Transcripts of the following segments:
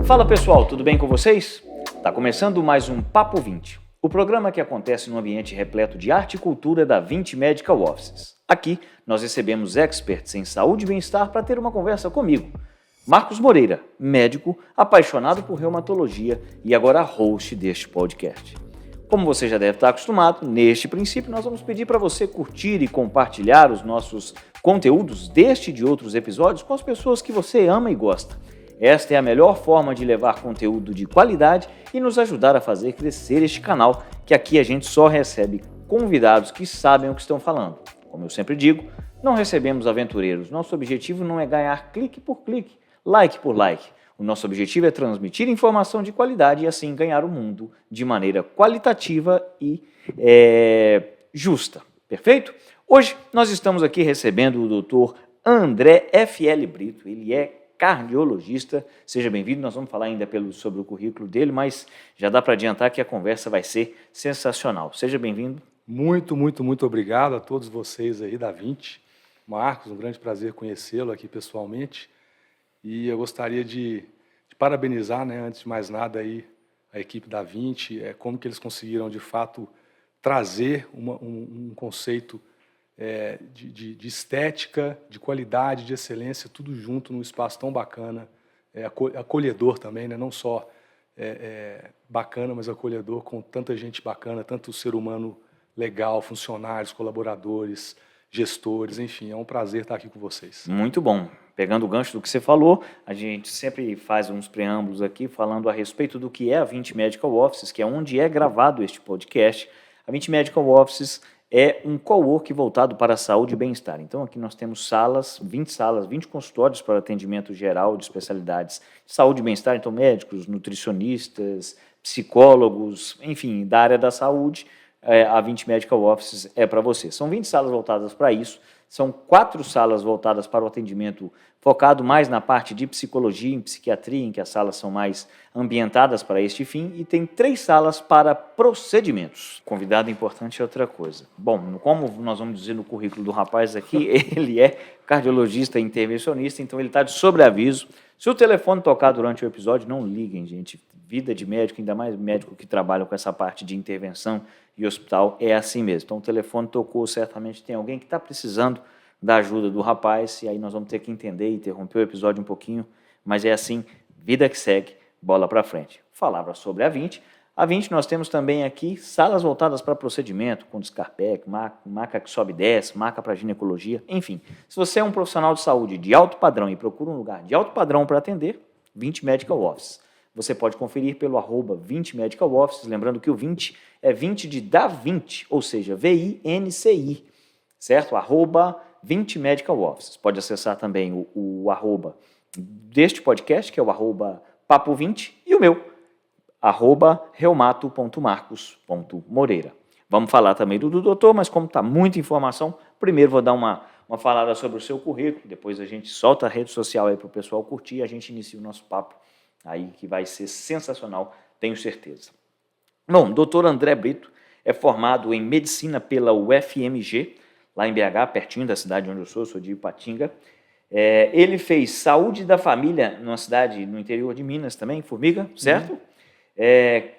Fala pessoal, tudo bem com vocês? Tá começando mais um Papo 20, o programa que acontece num ambiente repleto de arte e cultura da 20 Medical Offices. Aqui nós recebemos experts em saúde e bem-estar para ter uma conversa comigo, Marcos Moreira, médico, apaixonado por reumatologia e agora host deste podcast. Como você já deve estar acostumado, neste princípio nós vamos pedir para você curtir e compartilhar os nossos conteúdos deste e de outros episódios com as pessoas que você ama e gosta. Esta é a melhor forma de levar conteúdo de qualidade e nos ajudar a fazer crescer este canal, que aqui a gente só recebe convidados que sabem o que estão falando. Como eu sempre digo, não recebemos aventureiros. Nosso objetivo não é ganhar clique por clique, like por like. O nosso objetivo é transmitir informação de qualidade e assim ganhar o mundo de maneira qualitativa e justa. Perfeito? Hoje nós estamos aqui recebendo o Dr. André F.L. Brito. Ele é cardiologista. Seja bem-vindo. Nós vamos falar ainda sobre o currículo dele, mas já dá para adiantar que a conversa vai ser sensacional. Seja bem-vindo. Muito obrigado a todos vocês aí da 20. Marcos, um grande prazer conhecê-lo aqui pessoalmente. E eu gostaria de parabenizar, né, antes de mais nada, aí, a equipe da 20, como que eles conseguiram, de fato, trazer um conceito de estética, de qualidade, de excelência, tudo junto num espaço tão bacana, acolhedor também, né, não só bacana, mas acolhedor, com tanta gente bacana, tanto ser humano legal, funcionários, colaboradores, gestores, enfim, é um prazer estar aqui com vocês. Muito bom. Pegando o gancho do que você falou, a gente sempre faz uns preâmbulos aqui falando a respeito do que é a 20 Medical Offices, que é onde é gravado este podcast. A 20 Medical Offices é um cowork voltado para a saúde e bem-estar. Então aqui nós temos 20 consultórios para atendimento geral de especialidades de saúde e bem-estar, então médicos, nutricionistas, psicólogos, enfim, da área da saúde. A 20 Medical Offices é para você. São 20 salas voltadas para isso, são 4 salas voltadas para o atendimento focado mais na parte de psicologia e psiquiatria, em que as salas são mais ambientadas para este fim, e tem 3 salas para procedimentos. Convidado importante é outra coisa. Bom, como nós vamos dizer no currículo do rapaz aqui, ele é cardiologista e intervencionista, então ele está de sobreaviso. Se o telefone tocar durante o episódio, não liguem, gente. Vida de médico, ainda mais médico que trabalha com essa parte de intervenção e hospital, é assim mesmo. Então o telefone tocou, certamente tem alguém que está precisando da ajuda do rapaz, e aí nós vamos ter que entender e interromper o episódio um pouquinho, mas é assim, vida que segue, bola para frente. Falava sobre a 20. A 20 nós temos também aqui salas voltadas para procedimento, com Scarpec, maca que sobe e desce, maca para ginecologia, enfim. Se você é um profissional de saúde de alto padrão e procura um lugar de alto padrão para atender, 20 Medical Offices. Você pode conferir pelo @20 Medical Offices, lembrando que o 20 é 20 de Da 20, ou seja, VINCI, certo? @20 Medical Offices. Pode acessar também o arroba deste podcast, que é o @papo20, e o meu, @reumato.marcos.moreira. Vamos falar também do doutor, mas como está muita informação, primeiro vou dar uma falada sobre o seu currículo, depois a gente solta a rede social aí para o pessoal curtir e a gente inicia o nosso papo aí, que vai ser sensacional, tenho certeza. Bom, doutor André Brito é formado em medicina pela UFMG, lá em BH, pertinho da cidade onde eu sou de Ipatinga. Ele fez saúde da família numa cidade no interior de Minas também, Formiga, certo?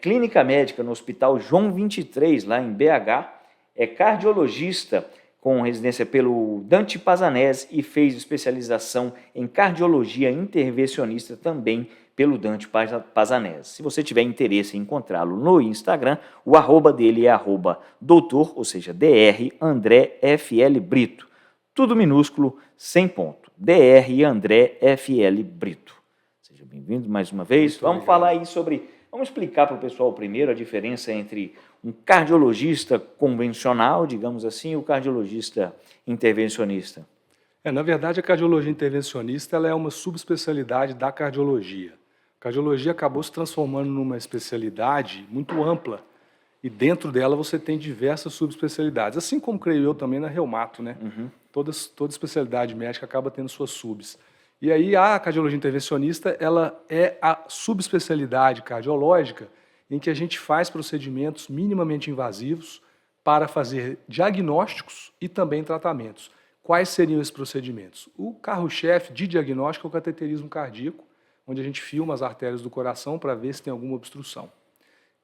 Clínica médica no Hospital João 23, lá em BH. É cardiologista com residência pelo Dante Pazanese e fez especialização em cardiologia intervencionista também pelo Dante Pazanese. Se você tiver interesse em encontrá-lo no Instagram, o arroba dele é doutor, ou seja, Dr. André F.L. Brito. Tudo minúsculo, sem ponto. Dr. André F.L. Brito. Seja bem-vindo mais uma vez. Vamos falar aí vamos explicar para o pessoal primeiro a diferença entre um cardiologista convencional, digamos assim, e o cardiologista intervencionista. Na verdade, a cardiologia intervencionista ela é uma subespecialidade da cardiologia. A cardiologia acabou se transformando numa especialidade muito ampla e dentro dela você tem diversas subespecialidades, assim como creio eu também na reumato, né? Uhum. Toda especialidade médica acaba tendo suas subs. E aí a cardiologia intervencionista ela é a subespecialidade cardiológica em que a gente faz procedimentos minimamente invasivos para fazer diagnósticos e também tratamentos. Quais seriam esses procedimentos? O carro-chefe de diagnóstico é o cateterismo cardíaco, onde a gente filma as artérias do coração para ver se tem alguma obstrução.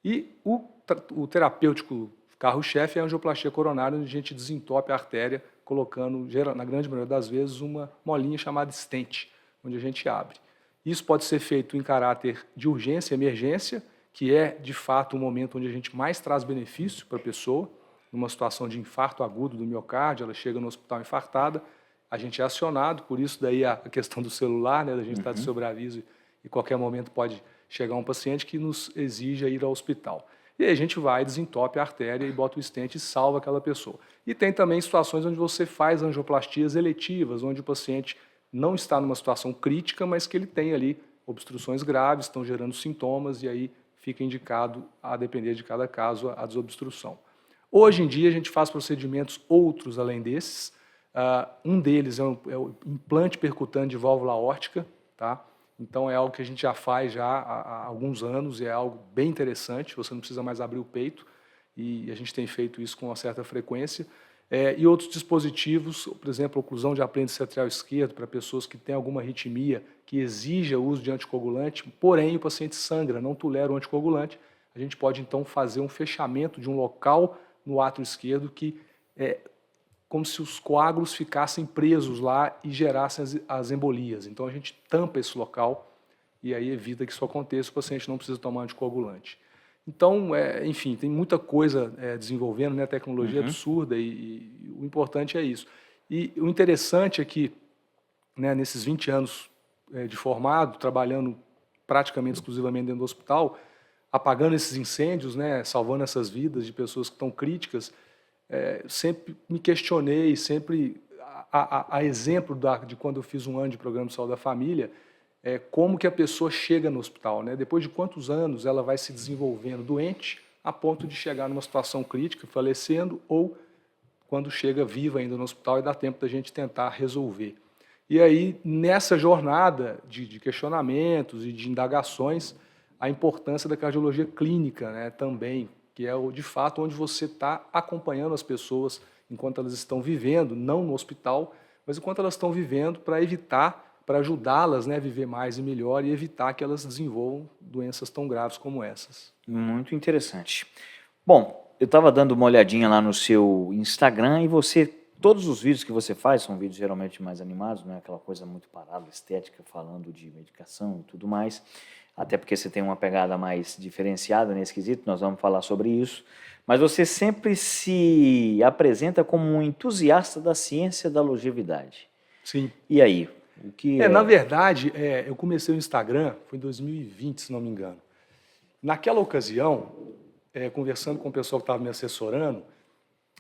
E o terapêutico carro-chefe é a angioplastia coronária, onde a gente desentope a artéria, colocando, na grande maioria das vezes, uma molinha chamada stent, onde a gente abre. Isso pode ser feito em caráter de urgência e emergência, que é, de fato, o momento onde a gente mais traz benefício para a pessoa, numa situação de infarto agudo do miocárdio, ela chega no hospital infartada, a gente é acionado, por isso daí a questão do celular, né, da gente estar de sobreaviso e qualquer momento pode chegar um paciente que nos exija ir ao hospital. E aí a gente vai, desentope a artéria e bota o stent e salva aquela pessoa. E tem também situações onde você faz angioplastias eletivas, onde o paciente não está numa situação crítica, mas que ele tem ali obstruções graves, estão gerando sintomas e aí fica indicado, a depender de cada caso, a desobstrução. Hoje em dia a gente faz procedimentos outros além desses. Um deles é o implante percutante de válvula aórtica, tá? Então é algo que a gente já faz já há alguns anos e é algo bem interessante, você não precisa mais abrir o peito e a gente tem feito isso com uma certa frequência. E outros dispositivos, por exemplo, oclusão de apêndice atrial esquerdo para pessoas que têm alguma arritmia que exija o uso de anticoagulante, porém o paciente sangra, não tolera o anticoagulante, a gente pode então fazer um fechamento de um local no átrio esquerdo que é como se os coágulos ficassem presos lá e gerassem as embolias. Então a gente tampa esse local e aí evita que isso aconteça, o paciente não precisa tomar anticoagulante. Então, enfim, tem muita coisa desenvolvendo, né? Tecnologia absurda e o importante é isso. E o interessante é que, né, nesses 20 anos de formado, trabalhando praticamente exclusivamente dentro do hospital, apagando esses incêndios, né, salvando essas vidas de pessoas que estão críticas, sempre me questionei, sempre a exemplo de quando eu fiz um ano de programa de saúde da família, como que a pessoa chega no hospital, né? Depois de quantos anos ela vai se desenvolvendo doente a ponto de chegar numa situação crítica, falecendo, ou quando chega viva ainda no hospital e dá tempo da gente tentar resolver. E aí, nessa jornada de questionamentos e de indagações, a importância da cardiologia clínica, né, também, que é, de fato, onde você está acompanhando as pessoas enquanto elas estão vivendo, não no hospital, mas enquanto elas estão vivendo para evitar, para ajudá-las, né, a viver mais e melhor e evitar que elas desenvolvam doenças tão graves como essas. Muito interessante. Bom, eu estava dando uma olhadinha lá no seu Instagram e todos os vídeos que você faz são vídeos geralmente mais animados, não é aquela coisa muito parada, estética, falando de medicação e tudo mais, até porque você tem uma pegada mais diferenciada nesse quesito, nós vamos falar sobre isso, mas você sempre se apresenta como um entusiasta da ciência da longevidade. Sim. E aí? O que Na verdade, eu comecei o Instagram, foi em 2020, se não me engano. Naquela ocasião, conversando com o pessoal que estava me assessorando,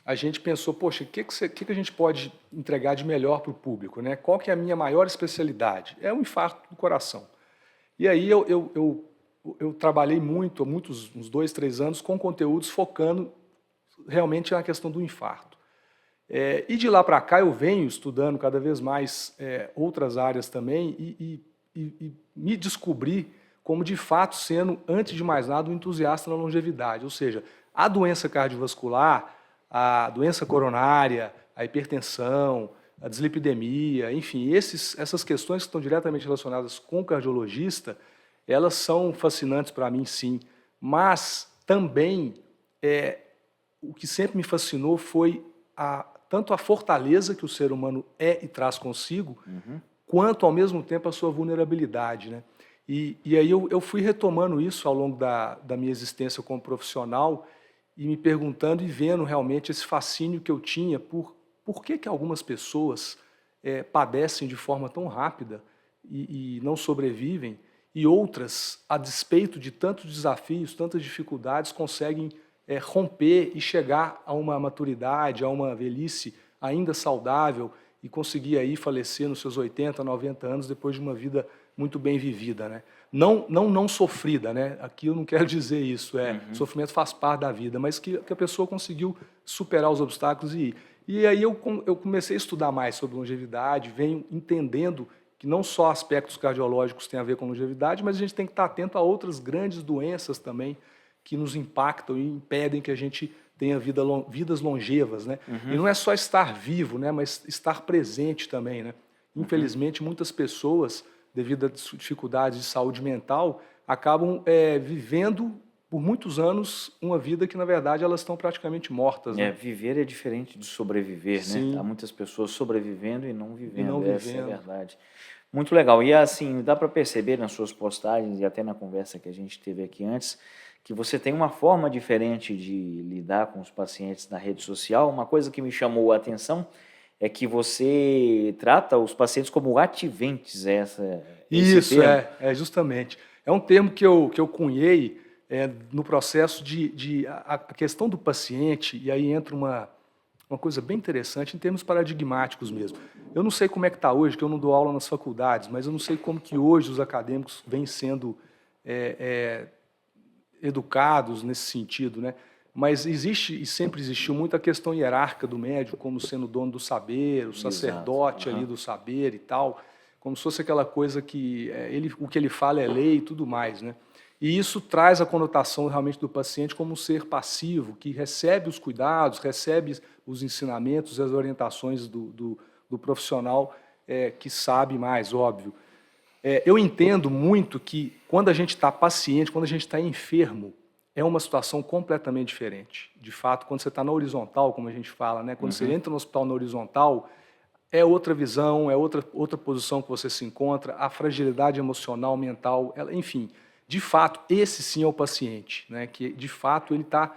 a gente pensou, poxa, o que a gente pode entregar de melhor para o público, né? Qual que é a minha maior especialidade? É o infarto do coração. E aí eu trabalhei muito, uns 2, 3 anos, com conteúdos focando realmente na questão do infarto. E de lá para cá eu venho estudando cada vez mais outras áreas também e me descobri como de fato sendo, antes de mais nada, um entusiasta na longevidade. Ou seja, a doença cardiovascular, a doença coronária, a hipertensão, a dislipidemia, enfim, essas questões que estão diretamente relacionadas com o cardiologista, elas são fascinantes para mim, sim. Mas também o que sempre me fascinou foi tanto a fortaleza que o ser humano é e traz consigo, quanto, ao mesmo tempo, a sua vulnerabilidade, né? E aí eu fui retomando isso ao longo da minha existência como profissional e me perguntando e vendo realmente esse fascínio que eu tinha por que algumas pessoas padecem de forma tão rápida e não sobrevivem, e outras, a despeito de tantos desafios, tantas dificuldades, conseguem romper e chegar a uma maturidade, a uma velhice ainda saudável e conseguir aí falecer nos seus 80, 90 anos depois de uma vida muito bem vivida, né? Não sofrida, né? Aqui eu não quero dizer isso, sofrimento faz parte da vida, mas que a pessoa conseguiu superar os obstáculos e ir. E aí eu comecei a estudar mais sobre longevidade, venho entendendo que não só aspectos cardiológicos têm a ver com longevidade, mas a gente tem que estar atento a outras grandes doenças também que nos impactam e impedem que a gente tenha vidas longevas, né? E não é só estar vivo, né? Mas estar presente também, né? Infelizmente, muitas pessoas devido a dificuldades de saúde mental, acabam vivendo por muitos anos uma vida que, na verdade, elas estão praticamente mortas, né? Viver é diferente de sobreviver, Sim. né? Há muitas pessoas sobrevivendo e não vivendo, essa é a vivendo. verdade. Muito legal. E assim, dá para perceber nas suas postagens e até na conversa que a gente teve aqui antes, que você tem uma forma diferente de lidar com os pacientes na rede social. Uma coisa que me chamou a atenção é que você trata os pacientes como ativentes, esse Isso, termo. justamente. É um termo que eu cunhei no processo a questão do paciente, e aí entra uma coisa bem interessante em termos paradigmáticos mesmo. Eu não sei como é que está hoje, que eu não dou aula nas faculdades, mas eu não sei como que hoje os acadêmicos vêm sendo educados nesse sentido, né? Mas existe e sempre existiu muita questão hierárquica do médico como sendo dono do saber, o sacerdote ali do saber e tal, como se fosse aquela coisa que o que ele fala é lei e tudo mais, né? E isso traz a conotação realmente do paciente como um ser passivo, que recebe os cuidados, recebe os ensinamentos, as orientações do profissional que sabe mais, óbvio. Eu entendo muito que quando a gente está paciente, quando a gente está enfermo, é uma situação completamente diferente. De fato, quando você está na horizontal, como a gente fala, né? Quando você entra no hospital na horizontal, é outra visão, é outra posição que você se encontra, a fragilidade emocional, mental, enfim. De fato, esse sim é o paciente, né? Que de fato ele está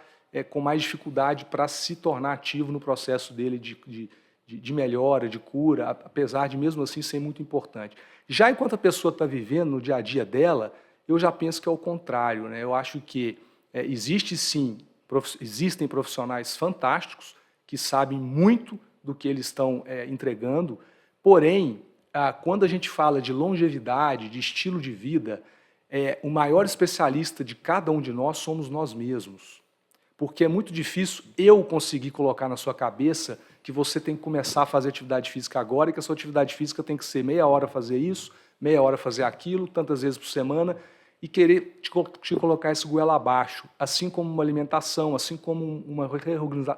com mais dificuldade para se tornar ativo no processo dele de melhora, de cura, apesar de mesmo assim ser muito importante. Já enquanto a pessoa está vivendo no dia a dia dela, eu já penso que é o contrário, né? Eu acho que existem profissionais fantásticos que sabem muito do que eles estão entregando, porém, quando a gente fala de longevidade, de estilo de vida, o maior especialista de cada um de nós somos nós mesmos. Porque é muito difícil eu conseguir colocar na sua cabeça que você tem que começar a fazer atividade física agora e que a sua atividade física tem que ser meia hora fazer isso, meia hora fazer aquilo, tantas vezes por semana, e querer te colocar esse goela abaixo, assim como uma alimentação, assim como uma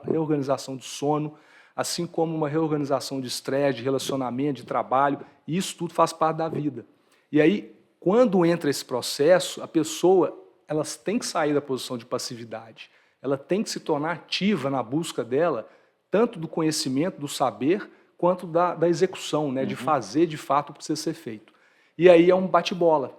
reorganização de sono, assim como uma reorganização de estresse, de relacionamento, de trabalho, e isso tudo faz parte da vida. E aí, quando entra esse processo, a pessoa ela tem que sair da posição de passividade, ela tem que se tornar ativa na busca dela, tanto do conhecimento, do saber, quanto da execução, né, de fazer de fato o que precisa ser feito. E aí é um bate-bola.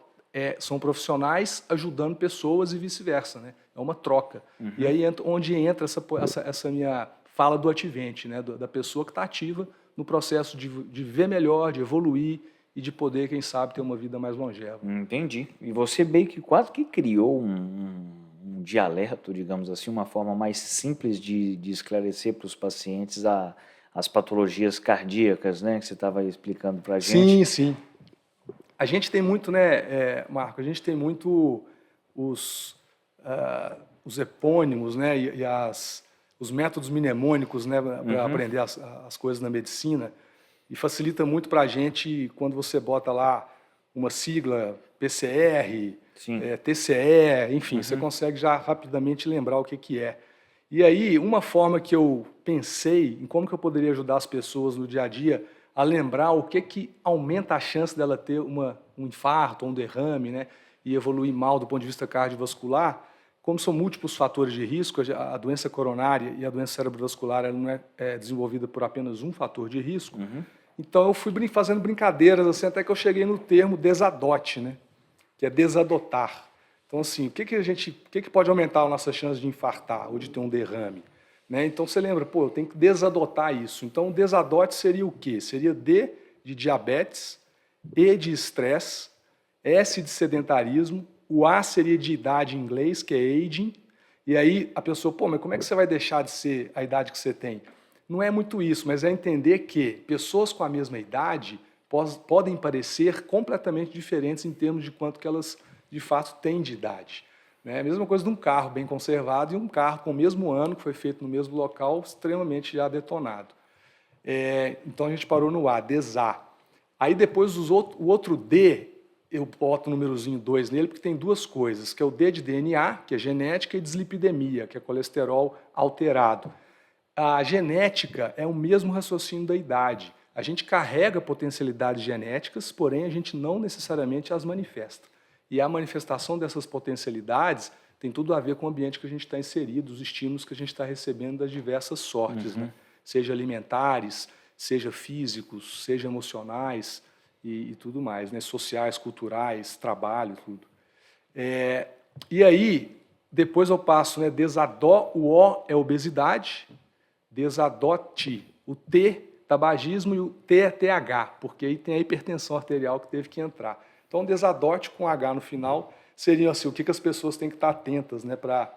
São profissionais ajudando pessoas e vice-versa, né? É uma troca. E aí onde entra essa minha fala do ativente, né? Da pessoa que está ativa no processo de viver melhor, de evoluir e de poder, quem sabe, ter uma vida mais longeva. Entendi. E você meio que quase que criou um dialeto, digamos assim, uma forma mais simples de esclarecer para os pacientes as patologias cardíacas, né? Que você estava explicando para a gente. Sim, sim. A gente tem muito, né, Marco, a gente tem muito os epônimos, né, os métodos mnemônicos, né, para aprender as coisas na medicina, e facilita muito para a gente quando você bota lá uma sigla PCR, TCE, enfim, você consegue já rapidamente lembrar o que é. E aí, uma forma que eu pensei em como que eu poderia ajudar as pessoas no dia a dia a lembrar o que aumenta a chance dela ter um infarto ou um derrame, né, e evoluir mal do ponto de vista cardiovascular, como são múltiplos fatores de risco, a doença coronária e a doença cerebrovascular ela não é desenvolvida por apenas um fator de risco. Então eu fui fazendo brincadeiras assim, até que eu cheguei no termo desadote, né, que é desadotar. Então assim, o que pode aumentar a nossa chance de infartar ou de ter um derrame? Né? Então você lembra, eu tenho que desadotar isso. Então o desadote seria o quê? Seria D de diabetes, E de estresse, S de sedentarismo, o A seria de idade em inglês, que é aging, e aí a pessoa, mas como é que você vai deixar de ser a idade que você tem? Não é muito isso, mas é entender que pessoas com a mesma idade podem parecer completamente diferentes em termos de quanto que elas de fato têm de idade. É a mesma coisa de um carro bem conservado e um carro com o mesmo ano, que foi feito no mesmo local, extremamente já detonado. Então a gente parou no A, DESA. Aí depois o outro D, eu boto o númerozinho 2 nele, porque tem duas coisas, que é o D de DNA, que é genética, e dislipidemia, que é colesterol alterado. A genética é o mesmo raciocínio da idade. A gente carrega potencialidades genéticas, porém a gente não necessariamente as manifesta. E a manifestação dessas potencialidades tem tudo a ver com o ambiente que a gente está inserido, os estímulos que a gente está recebendo das diversas sortes, né? Seja alimentares, seja físicos, seja emocionais e tudo mais, né? Sociais, culturais, trabalho, tudo. E aí, depois eu passo, né? O O é obesidade, desadote, o T, tabagismo, e o T é TH, porque aí tem a hipertensão arterial que teve que entrar. Então, desadote com H no final seria assim, o que as pessoas têm que estar atentas, né, para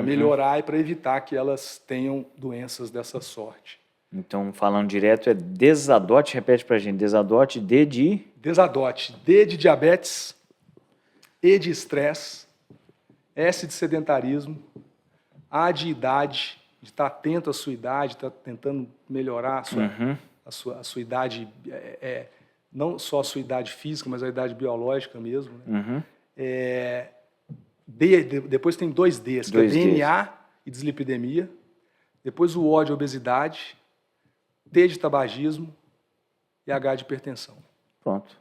melhorar e para evitar que elas tenham doenças dessa sorte. Então, falando direto, é desadote, repete para a gente, desadote, D de... Desadote, D de diabetes, E de estresse, S de sedentarismo, A de idade, de estar atento à sua idade, estar tentando melhorar a sua idade, não só a sua idade física, mas a idade biológica mesmo. Né? Depois tem 2 Ds, que é DNA e dislipidemia. Depois o O de obesidade, T de tabagismo e H de hipertensão. Pronto.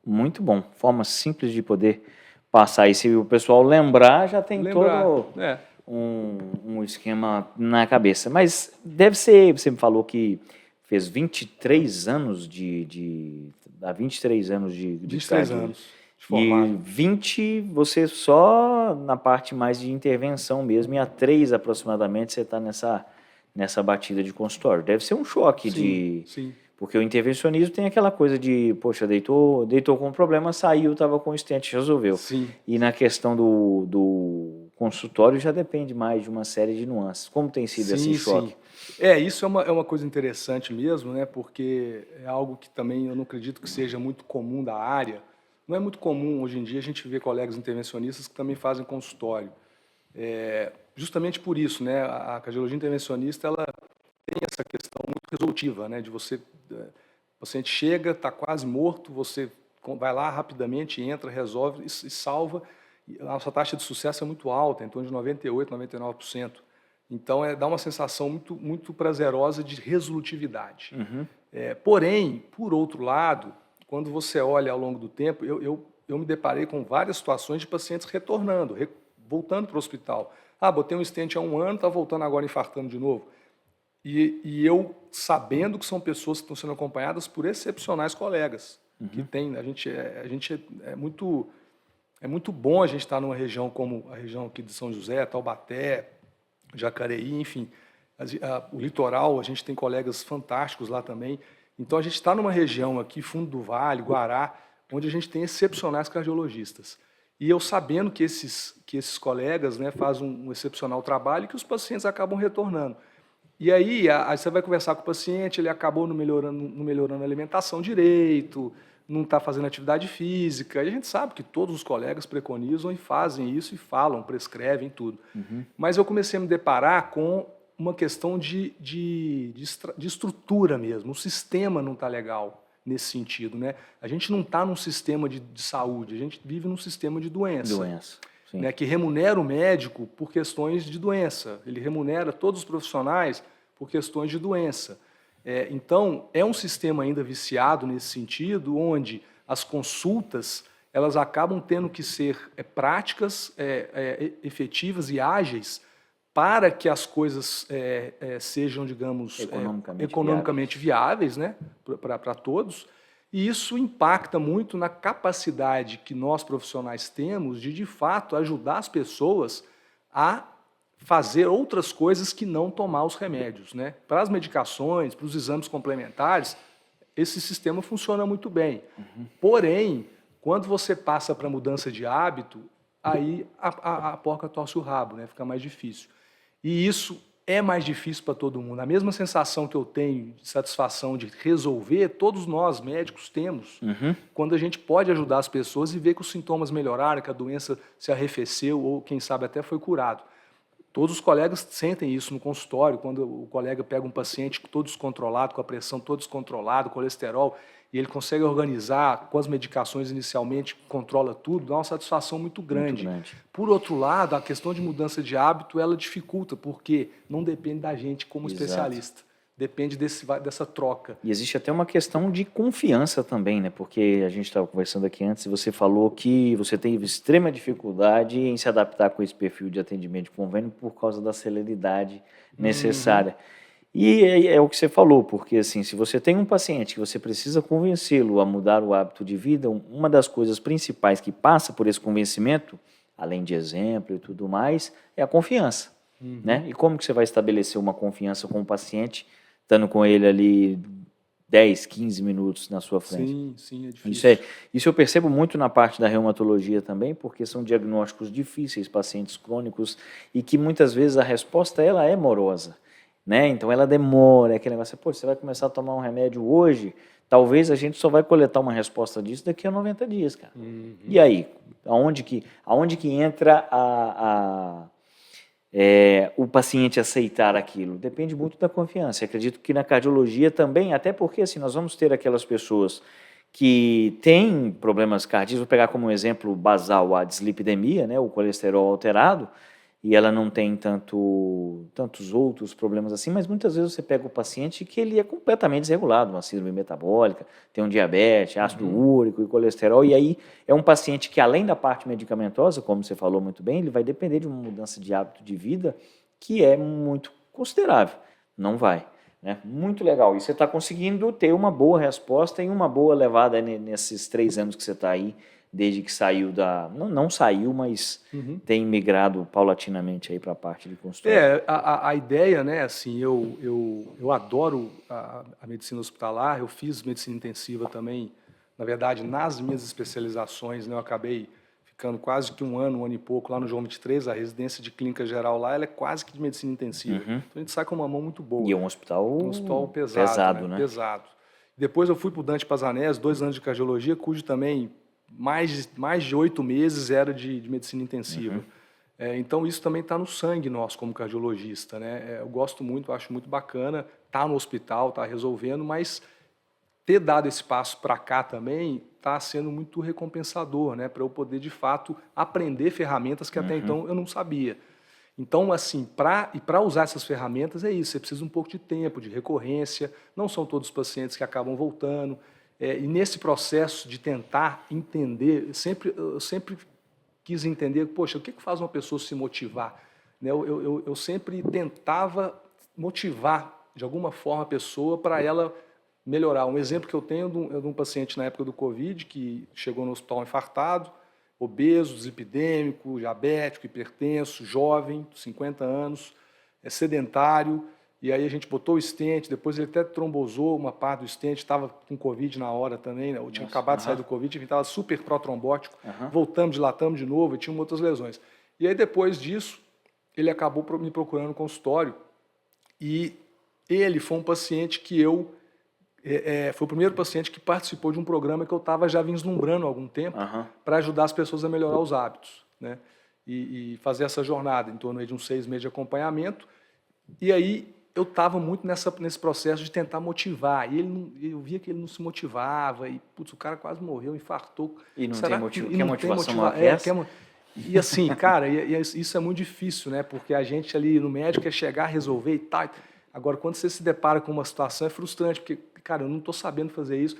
Muito bom. Forma simples de poder passar. E se o pessoal lembrar, já tem todo um esquema na cabeça. Mas deve ser, você me falou que fez 23 anos há 23 anos de 23 anos de formado. E 20 você só na parte mais de intervenção mesmo, e há 3 aproximadamente você está nessa batida de consultório. Deve ser um choque Sim. Porque o intervencionismo tem aquela coisa de, poxa, deitou com um problema, saiu, estava com o stent, resolveu. Sim. E na questão do consultório já depende mais de uma série de nuances. Como tem sido esse choque? Isso é uma coisa interessante mesmo, né? Porque é algo que também eu não acredito que seja muito comum da área. Não é muito comum hoje em dia a gente ver colegas intervencionistas que também fazem consultório. Justamente por isso, né? A cardiologia intervencionista ela tem essa questão muito resolutiva, né? De o paciente chega, está quase morto, você vai lá rapidamente, entra, resolve e salva. A nossa taxa de sucesso é muito alta, em torno de 98%, 99%. Então, dá uma sensação muito, muito prazerosa de resolutividade. Porém, por outro lado, quando você olha ao longo do tempo, eu me deparei com várias situações de pacientes retornando, voltando para o hospital. Botei um stent há 1 ano, está voltando agora infartando de novo. E eu sabendo que são pessoas que estão sendo acompanhadas por excepcionais colegas. Que tem, a gente é muito bom a gente estar numa região como a região aqui de São José, Taubaté, Jacareí, enfim, o litoral, a gente tem colegas fantásticos lá também. Então, a gente está numa região aqui, Fundo do Vale, Guará, onde a gente tem excepcionais cardiologistas. E eu sabendo que esses colegas, né, fazem um excepcional trabalho e que os pacientes acabam retornando. E aí você vai conversar com o paciente, ele acabou não melhorando a alimentação direito, não está fazendo atividade física. E a gente sabe que todos os colegas preconizam e fazem isso e falam, prescrevem tudo. Mas eu comecei a me deparar com uma questão de estrutura mesmo. O sistema não está legal nesse sentido, né? A gente não está num sistema de saúde, a gente vive num sistema de doença. Né, que remunera o médico por questões de doença. Ele remunera todos os profissionais por questões de doença. Então, é um sistema ainda viciado nesse sentido, onde as consultas elas acabam tendo que ser práticas, efetivas e ágeis para que as coisas sejam, digamos, economicamente viáveis, né, para todos. E isso impacta muito na capacidade que nós profissionais temos de fato, ajudar as pessoas a fazer outras coisas que não tomar os remédios. Né? Para as medicações, para os exames complementares, esse sistema funciona muito bem. Porém, quando você passa para a mudança de hábito, aí a porca torce o rabo, né? Fica mais difícil. E isso é mais difícil para todo mundo. A mesma sensação que eu tenho de satisfação de resolver, todos nós médicos temos, quando a gente pode ajudar as pessoas e ver que os sintomas melhoraram, que a doença se arrefeceu ou, quem sabe, até foi curado. Todos os colegas sentem isso no consultório, quando o colega pega um paciente todo descontrolado, com a pressão toda descontrolada, colesterol, e ele consegue organizar com as medicações inicialmente, controla tudo, dá uma satisfação muito grande. Por outro lado, a questão de mudança de hábito, ela dificulta, porque não depende da gente como especialista. depende dessa troca. E existe até uma questão de confiança também, né? Porque a gente estava conversando aqui antes e você falou que você teve extrema dificuldade em se adaptar com esse perfil de atendimento de convênio por causa da celeridade necessária. E é o que você falou, porque assim, se você tem um paciente que você precisa convencê-lo a mudar o hábito de vida, uma das coisas principais que passa por esse convencimento, além de exemplo e tudo mais, é a confiança. Né? E como que você vai estabelecer uma confiança com o paciente, estando com ele ali 10, 15 minutos na sua frente? Sim, é difícil. Isso eu percebo muito na parte da reumatologia também, porque são diagnósticos difíceis, pacientes crônicos, e que muitas vezes a resposta ela é morosa. Né? Então ela demora, é aquele negócio, pô, você vai começar a tomar um remédio hoje, talvez a gente só vai coletar uma resposta disso daqui a 90 dias, cara. E aí, aonde que entra o paciente aceitar aquilo? Depende muito da confiança. Eu acredito que na cardiologia também, até porque assim, nós vamos ter aquelas pessoas que têm problemas cardíacos, vou pegar como exemplo basal a dislipidemia, né, o colesterol alterado, e ela não tem tantos outros problemas assim, mas muitas vezes você pega o paciente que ele é completamente desregulado, uma síndrome metabólica, tem um diabetes, ácido úrico e colesterol, e aí é um paciente que além da parte medicamentosa, como você falou muito bem, ele vai depender de uma mudança de hábito de vida que é muito considerável, não vai. Né? Muito legal, e você está conseguindo ter uma boa resposta e uma boa levada nesses 3 anos que você está aí, desde que saiu não saiu, mas tem migrado paulatinamente aí para a parte de consultório. A ideia, né, assim, eu adoro a medicina hospitalar, eu fiz medicina intensiva também, na verdade, nas minhas especializações, né, eu acabei ficando quase que um ano e pouco lá no João 23, a residência de clínica geral lá, ela é quase que de medicina intensiva. Então a gente sai com uma mão muito boa. E é um hospital pesado, né? Pesado. Depois eu fui para o Dante Pazanese, 2 anos de cardiologia, cujo também mais de 8 meses era de medicina intensiva. Então, isso também está no sangue nosso como cardiologista. Né? Eu gosto muito, acho muito bacana estar no hospital, estar resolvendo, mas ter dado esse passo para cá também está sendo muito recompensador, né? Para eu poder, de fato, aprender ferramentas que até então eu não sabia. Então, assim, para usar essas ferramentas é isso, você precisa um pouco de tempo, de recorrência, não são todos os pacientes que acabam voltando, e nesse processo de tentar entender, eu sempre quis entender, poxa, o que faz uma pessoa se motivar? Né? Eu sempre tentava motivar, de alguma forma, a pessoa para ela melhorar. Um exemplo que eu tenho é de um paciente na época do Covid, que chegou no hospital infartado, obeso, dislipidêmico, diabético, hipertenso, jovem, 50 anos, sedentário. E aí a gente botou o stent, depois ele até trombosou uma parte do stent, estava com Covid na hora também, né? Eu tinha acabado de sair do Covid, ele estava super protrombótico, voltamos, dilatamos de novo, e tinha outras lesões. E aí depois disso, ele acabou me procurando no consultório, e ele foi um paciente que foi o primeiro paciente que participou de um programa que eu estava já vislumbrando há algum tempo, para ajudar as pessoas a melhorar os hábitos, né? E fazer essa jornada em torno de uns 6 meses de acompanhamento. E aí eu estava muito nesse processo de tentar motivar. E eu via que ele não se motivava. E, putz, o cara quase morreu, infartou. E não tem motivação. Que motivação maior que essa? E assim, cara, isso é muito difícil, né? Porque a gente ali no médico quer chegar, resolver e tal. Agora, quando você se depara com uma situação, é frustrante, porque, cara, eu não estou sabendo fazer isso.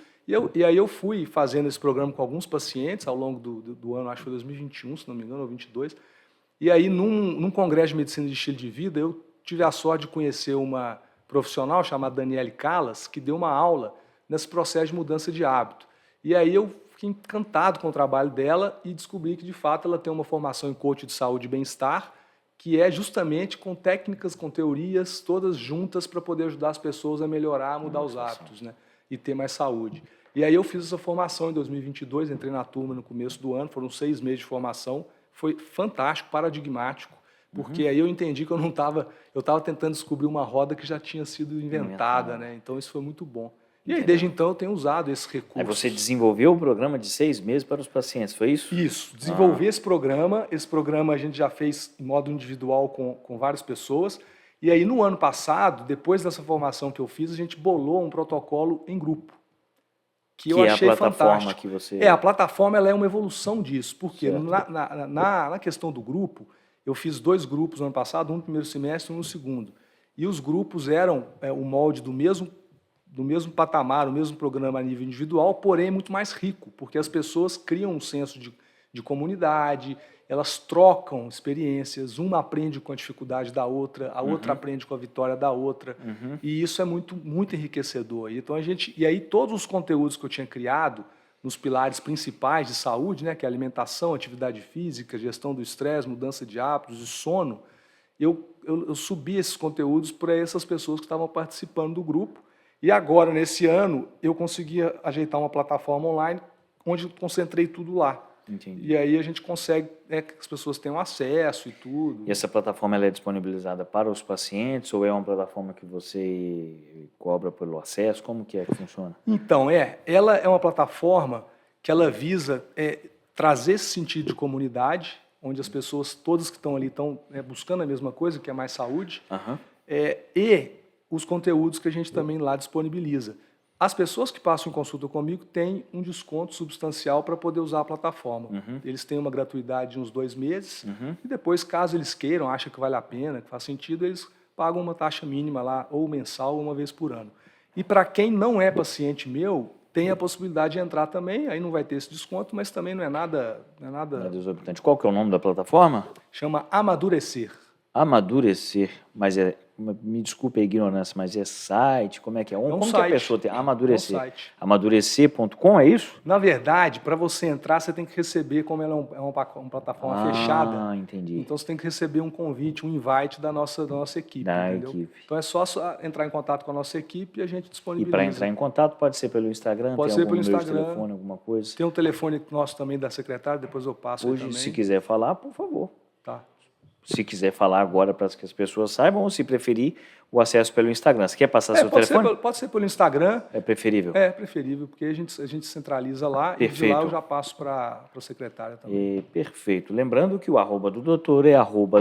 E aí eu fui fazendo esse programa com alguns pacientes ao longo do ano, acho que foi 2021, se não me engano, ou 2022. E aí, num congresso de medicina de estilo de vida, eu tive a sorte de conhecer uma profissional chamada Daniele Callas, que deu uma aula nesse processo de mudança de hábito. E aí eu fiquei encantado com o trabalho dela e descobri que, de fato, ela tem uma formação em coach de saúde e bem-estar, que é justamente com técnicas, com teorias, todas juntas para poder ajudar as pessoas a melhorar, a mudar os hábitos, né? E ter mais saúde. E aí eu fiz essa formação em 2022, entrei na turma no começo do ano, foram 6 meses de formação, foi fantástico, paradigmático, porque aí eu entendi que eu estava tentando descobrir uma roda que já tinha sido inventada, né? Então isso foi muito bom. E aí, desde então, eu tenho usado esse recurso. Aí você desenvolveu o programa de 6 meses para os pacientes, foi isso? Isso, desenvolvi esse programa a gente já fez em modo individual com várias pessoas, e aí no ano passado, depois dessa formação que eu fiz, a gente bolou um protocolo em grupo, que eu achei é a plataforma fantástico. Que você... A plataforma ela é uma evolução disso, porque na questão do grupo, eu fiz 2 grupos no ano passado, um no primeiro semestre e um no segundo. e os grupos eram o molde do mesmo patamar, o mesmo programa a nível individual, porém muito mais rico, porque as pessoas criam um senso de comunidade, elas trocam experiências, uma aprende com a dificuldade da outra, a outra aprende com a vitória da outra, e isso é muito, muito enriquecedor. Então e aí todos os conteúdos que eu tinha criado nos pilares principais de saúde, né, que é alimentação, atividade física, gestão do estresse, mudança de hábitos e sono, eu subi esses conteúdos para essas pessoas que estavam participando do grupo. E agora, nesse ano, eu consegui ajeitar uma plataforma online onde eu concentrei tudo lá. Entendi. E aí a gente consegue que as pessoas tenham acesso e tudo. E essa plataforma ela é disponibilizada para os pacientes ou é uma plataforma que você cobra pelo acesso? Como que funciona? Então, ela é uma plataforma que ela visa trazer esse sentido de comunidade, onde as pessoas, todas que estão ali, estão buscando a mesma coisa, que é mais saúde, e os conteúdos que a gente também lá disponibiliza. As pessoas que passam em consulta comigo têm um desconto substancial para poder usar a plataforma. Eles têm uma gratuidade de uns 2 meses e depois, caso eles queiram, acham que vale a pena, que faz sentido, eles pagam uma taxa mínima lá, ou mensal, ou uma vez por ano. E para quem não é paciente meu, tem a possibilidade de entrar também, aí não vai ter esse desconto, mas também não é nada exorbitante. Qual que é o nome da plataforma? Chama Amadurecer. Amadurecer, mas me desculpe a ignorância, mas é site, como é que é? Como site. Que a pessoa tem? Amadurecer. É um site. Amadurecer.com, é isso? Na verdade, para você entrar, você tem que receber, como ela é uma plataforma fechada. Ah, entendi. Então você tem que receber um convite, um invite da nossa equipe. Entendeu? Então é só entrar em contato com a nossa equipe e a gente disponibiliza. E para entrar em contato pode ser pelo Instagram? Pode ser pelo Instagram. De telefone, alguma coisa? Tem um telefone nosso também da secretária, depois eu passo hoje também. Se quiser falar, por favor. Tá. Se quiser falar agora para que as pessoas saibam, ou se preferir, o acesso pelo Instagram. Você quer passar seu telefone? Pode ser pelo Instagram. É preferível? É preferível, porque a gente centraliza lá. Perfeito. E de lá eu já passo para a secretária também. Perfeito. Lembrando que o @ do doutor é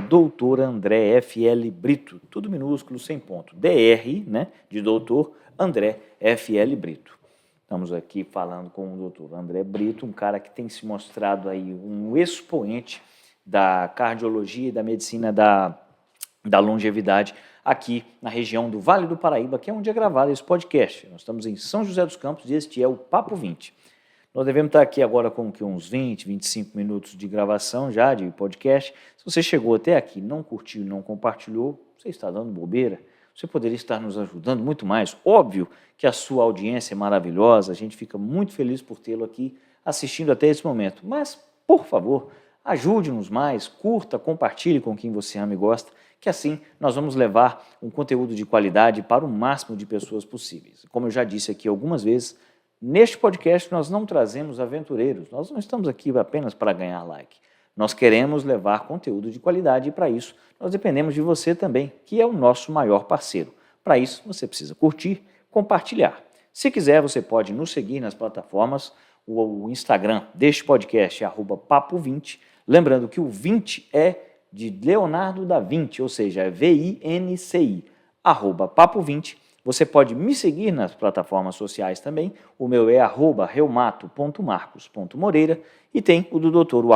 @doutor André FL Brito. Tudo minúsculo, sem ponto. DR, né, de doutor André FL Brito. Estamos aqui falando com o doutor André Brito, um cara que tem se mostrado aí um expoente da cardiologia e da medicina da longevidade aqui na região do Vale do Paraíba, que é onde é gravado esse podcast. Nós estamos em São José dos Campos e este é o Papo 20. Nós devemos estar aqui agora com uns 20, 25 minutos de gravação já, de podcast. Se você chegou até aqui, não curtiu, não compartilhou, você está dando bobeira. Você poderia estar nos ajudando muito mais. Óbvio que a sua audiência é maravilhosa, a gente fica muito feliz por tê-lo aqui assistindo até esse momento. Mas, por favor, ajude-nos mais, curta, compartilhe com quem você ama e gosta, que assim nós vamos levar um conteúdo de qualidade para o máximo de pessoas possíveis. Como eu já disse aqui algumas vezes, neste podcast nós não trazemos aventureiros, nós não estamos aqui apenas para ganhar like. Nós queremos levar conteúdo de qualidade e para isso nós dependemos de você também, que é o nosso maior parceiro. Para isso você precisa curtir, compartilhar. Se quiser, você pode nos seguir nas plataformas, o Instagram deste podcast é @papo20. Lembrando que o 20 é de Leonardo da Vinci, ou seja, é VINCI, @papo20. Você pode me seguir nas plataformas sociais também. O meu é @reumato.marcos.moreira e tem o do doutor, o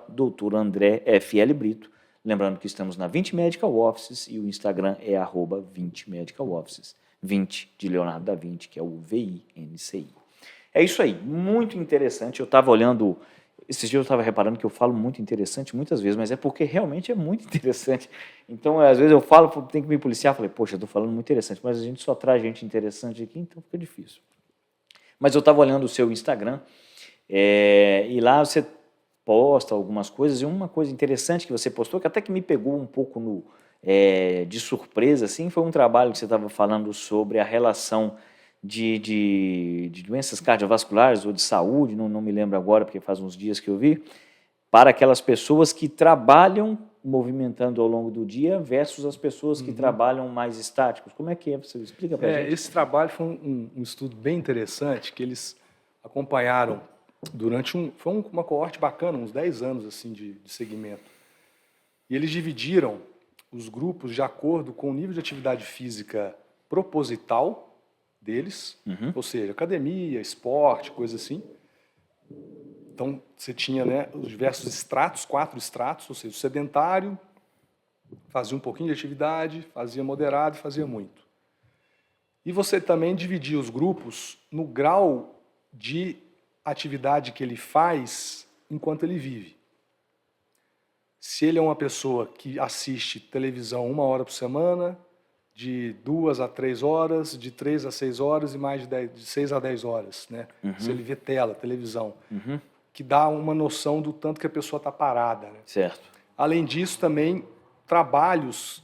@doutor André FL Brito. Lembrando que estamos na 20 Medical Offices e o Instagram é @20 Medical Offices. 20 de Leonardo da Vinci, que é o VINCI. É isso aí, muito interessante. Eu estava olhando, esses dias eu estava reparando que eu falo muito interessante muitas vezes, mas é porque realmente é muito interessante. Então, às vezes eu falo, tenho que me policiar, falei, poxa, eu estou falando muito interessante, mas a gente só traz gente interessante aqui, então fica difícil. Mas eu estava olhando o seu Instagram e lá você posta algumas coisas, e uma coisa interessante que você postou, que até que me pegou um pouco de surpresa, assim, foi um trabalho que você estava falando sobre a relação de doenças cardiovasculares ou de saúde, não me lembro agora, porque faz uns dias que eu vi, para aquelas pessoas que trabalham movimentando ao longo do dia versus as pessoas que trabalham mais estáticos. Como é que é? Você explica para a gente? Esse trabalho foi um estudo bem interessante, que eles acompanharam foi uma coorte bacana, uns 10 anos assim, de segmento. E eles dividiram os grupos de acordo com o nível de atividade física proposital deles, ou seja, academia, esporte, coisa assim. Então, você tinha os diversos estratos, 4 estratos, ou seja, o sedentário, fazia um pouquinho de atividade, fazia moderado e fazia muito. E você também dividia os grupos no grau de atividade que ele faz enquanto ele vive. Se ele é uma pessoa que assiste televisão 1 hora por semana, de 2 a 3 horas, de 3 a 6 horas e mais de 6 a 10 horas, né? Se ele vê televisão, que dá uma noção do tanto que a pessoa está parada, né? Certo. Além disso, também trabalhos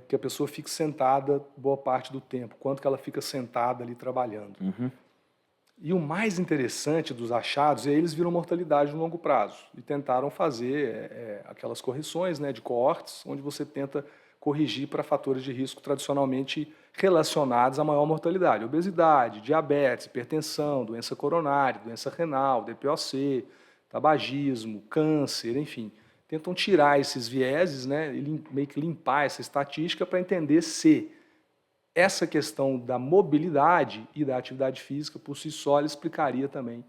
que a pessoa fica sentada boa parte do tempo, quanto que ela fica sentada ali trabalhando. E o mais interessante dos achados é eles viram mortalidade no longo prazo e tentaram fazer aquelas correções, né, de coortes, onde você tenta corrigir para fatores de risco tradicionalmente relacionados à maior mortalidade. Obesidade, diabetes, hipertensão, doença coronária, doença renal, DPOC, tabagismo, câncer, enfim. Tentam tirar esses vieses, né, e meio que limpar essa estatística para entender se essa questão da mobilidade e da atividade física, por si só, ela explicaria também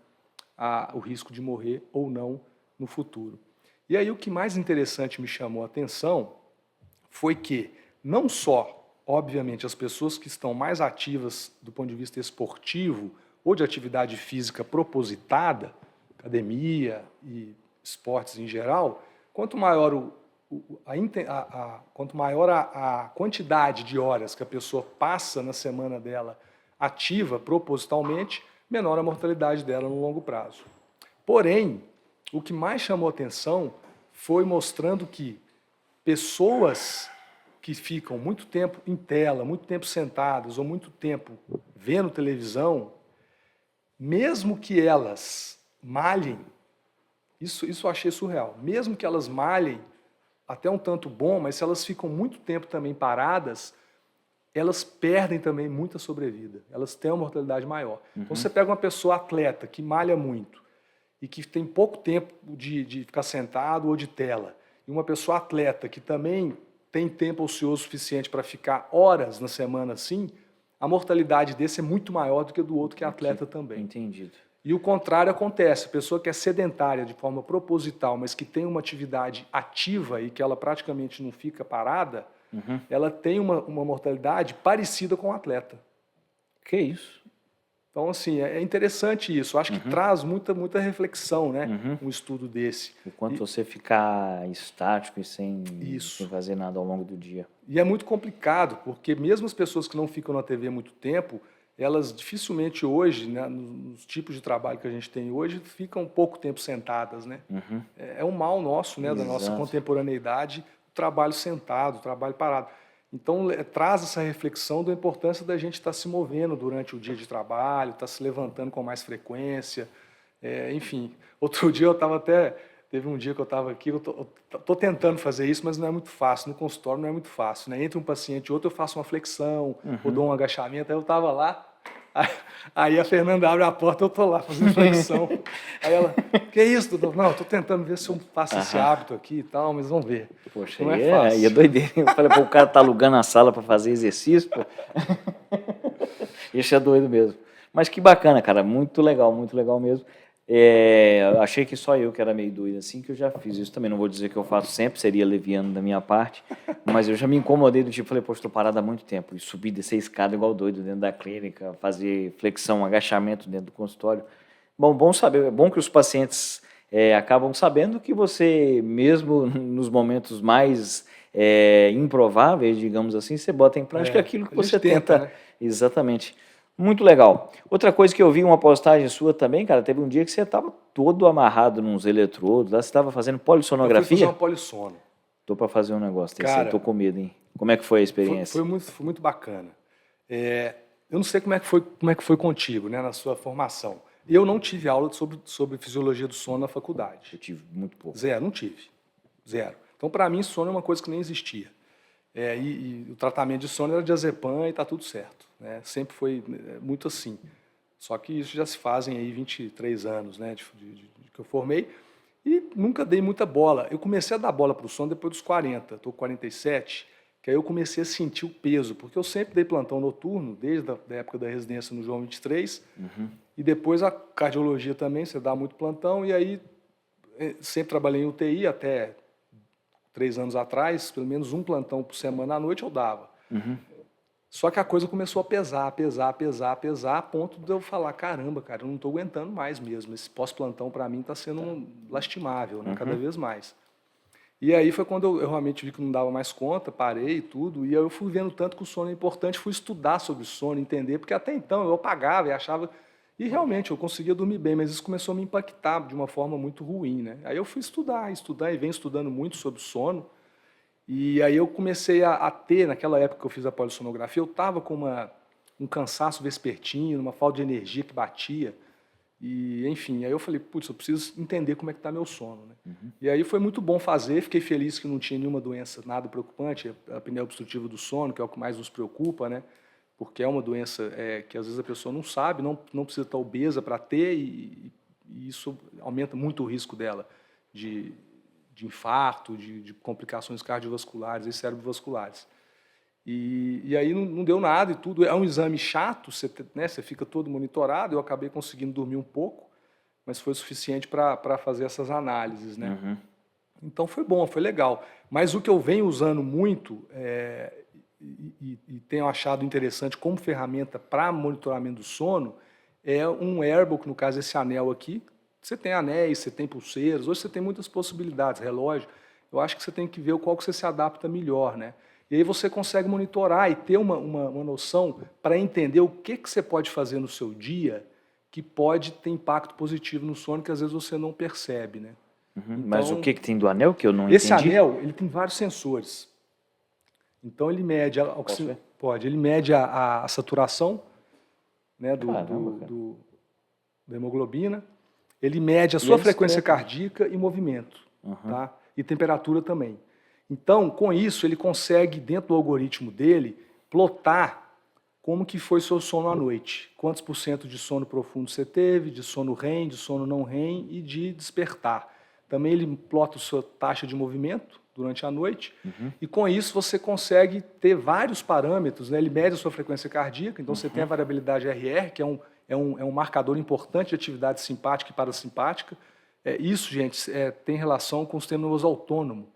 o risco de morrer ou não no futuro. E aí o que mais interessante me chamou a atenção foi que não só, obviamente, as pessoas que estão mais ativas do ponto de vista esportivo ou de atividade física propositada, academia e esportes em geral, quanto maior a quantidade de horas que a pessoa passa na semana dela ativa propositalmente, menor a mortalidade dela no longo prazo. Porém, o que mais chamou atenção foi mostrando que pessoas que ficam muito tempo em tela, muito tempo sentadas ou muito tempo vendo televisão, mesmo que elas malhem, isso eu achei surreal, mesmo que elas malhem até um tanto bom, mas se elas ficam muito tempo também paradas, elas perdem também muita sobrevida, elas têm uma mortalidade maior. Então você pega uma pessoa atleta que malha muito e que tem pouco tempo de ficar sentado ou de tela, e uma pessoa atleta que também tem tempo ocioso suficiente para ficar horas na semana assim, a mortalidade desse é muito maior do que a do outro que é atleta também. Entendido. E o contrário acontece, a pessoa que é sedentária de forma proposital, mas que tem uma atividade ativa e que ela praticamente não fica parada, ela tem uma mortalidade parecida com o atleta. Que isso? Então, assim, é interessante isso. Eu acho que traz muita reflexão, né? Um estudo desse. O quanto você ficar estático e sem fazer nada ao longo do dia. E é muito complicado, porque mesmo as pessoas que não ficam na TV há muito tempo, elas dificilmente hoje, né, nos tipos de trabalho que a gente tem hoje, ficam pouco tempo sentadas, né? É um mal nosso, né, da nossa contemporaneidade, o trabalho sentado, o trabalho parado. Então, traz essa reflexão da importância da gente estar se movendo durante o dia de trabalho, estar se levantando com mais frequência, enfim. Outro dia teve um dia que eu estava aqui, eu estou tentando fazer isso, mas não é muito fácil, no consultório não é muito fácil, né? Entre um paciente e outro eu faço uma flexão, ou dou um agachamento, aí eu estava lá, aí a Fernanda abre a porta, eu estou lá fazendo flexão. Aí ela, que isso, doutor? Não, estou tentando ver se eu faço esse hábito aqui e tal, mas vamos ver. Poxa, não é fácil. Aí é doideira. Eu falei, pô, o cara tá alugando a sala para fazer exercício, pô. Isso é doido mesmo. Mas que bacana, cara, muito legal mesmo. Eu achei que só eu que era meio doido assim, que eu já fiz isso também. Não vou dizer que eu faço sempre, seria leviano da minha parte, mas eu já me incomodei do tipo, falei, pô, estou parado há muito tempo. E subir, descer escada igual doido dentro da clínica, fazer flexão, agachamento dentro do consultório. Bom saber, é bom que os pacientes acabam sabendo que você, mesmo nos momentos mais improváveis, digamos assim, você bota em prática aquilo que você tenta. Né? Exatamente. Muito legal. Outra coisa que eu vi, uma postagem sua também, cara, teve um dia que você estava todo amarrado nos eletrodos, lá você estava fazendo polissonografia? Eu fui fazer uma polissono. Tô para fazer um negócio desse, cara, eu tô com medo, hein? Como é que foi a experiência? Foi muito bacana. Eu não sei como é que foi contigo, né, na sua formação. Eu não tive aula sobre fisiologia do sono na faculdade. Eu tive muito pouco. Zero, não tive. Zero. Então, para mim, sono é uma coisa que nem existia. E o tratamento de sono era diazepam e está tudo certo. Né? Sempre foi muito assim. Só que isso já se fazem aí 23 anos, né, de que eu formei, e nunca dei muita bola. Eu comecei a dar bola para o sono depois dos 40, estou com 47, que aí eu comecei a sentir o peso, porque eu sempre dei plantão noturno, desde a época da residência no João 23, e depois a cardiologia também, você dá muito plantão, e aí sempre trabalhei em UTI até 3 anos atrás, pelo menos um plantão por semana à noite eu dava. Uhum. Só que a coisa começou a pesar, a ponto de eu falar, caramba, cara, eu não estou aguentando mais mesmo. Esse pós-plantão, para mim, está sendo lastimável, né? Cada vez mais. E aí foi quando eu realmente vi que não dava mais conta, parei e tudo, e aí eu fui vendo tanto que o sono é importante, fui estudar sobre sono, entender, porque até então eu apagava e achava... E realmente eu conseguia dormir bem, mas isso começou a me impactar de uma forma muito ruim, né? Aí eu fui estudar e venho estudando muito sobre sono, e aí eu comecei a ter, naquela época que eu fiz a polissonografia, eu estava com um cansaço vespertino, uma falta de energia que batia. E, enfim, aí eu falei, putz, eu preciso entender como é que está meu sono. Né? E aí foi muito bom fazer, fiquei feliz que não tinha nenhuma doença, nada preocupante, a apneia obstrutiva do sono, que é o que mais nos preocupa, né? Porque é uma doença que às vezes a pessoa não sabe, não precisa estar obesa para ter, e isso aumenta muito o risco dela de infarto, de complicações cardiovasculares e cerebrovasculares. E aí não deu nada e tudo. É um exame chato, você fica todo monitorado. Eu acabei conseguindo dormir um pouco, mas foi suficiente para fazer essas análises. Né? Então foi bom, foi legal. Mas o que eu venho usando muito e tenho achado interessante como ferramenta para monitoramento do sono é um wearable, que no caso é esse anel aqui. Você tem anéis, você tem pulseiras, hoje você tem muitas possibilidades, relógio. Eu acho que você tem que ver qual que você se adapta melhor, né? E aí você consegue monitorar e ter uma noção para entender o que você pode fazer no seu dia que pode ter impacto positivo no sono, que às vezes você não percebe, né? Então, mas o que tem do anel que eu não entendi? Esse anel, ele tem vários sensores. Então ele mede ele mede a saturação, né, da hemoglobina. Ele mede a sua frequência cardíaca e movimento, tá? E temperatura também. Então, com isso, ele consegue, dentro do algoritmo dele, plotar como que foi seu sono à noite. Quantos % de sono profundo você teve, de sono REM, de sono não REM e de despertar. Também ele plota a sua taxa de movimento durante a noite, e com isso você consegue ter vários parâmetros, né? Ele mede a sua frequência cardíaca, então você tem a variabilidade RR, que é um marcador importante de atividade simpática e parasimpática. Isso, gente, tem relação com o sistema nervoso autônomo.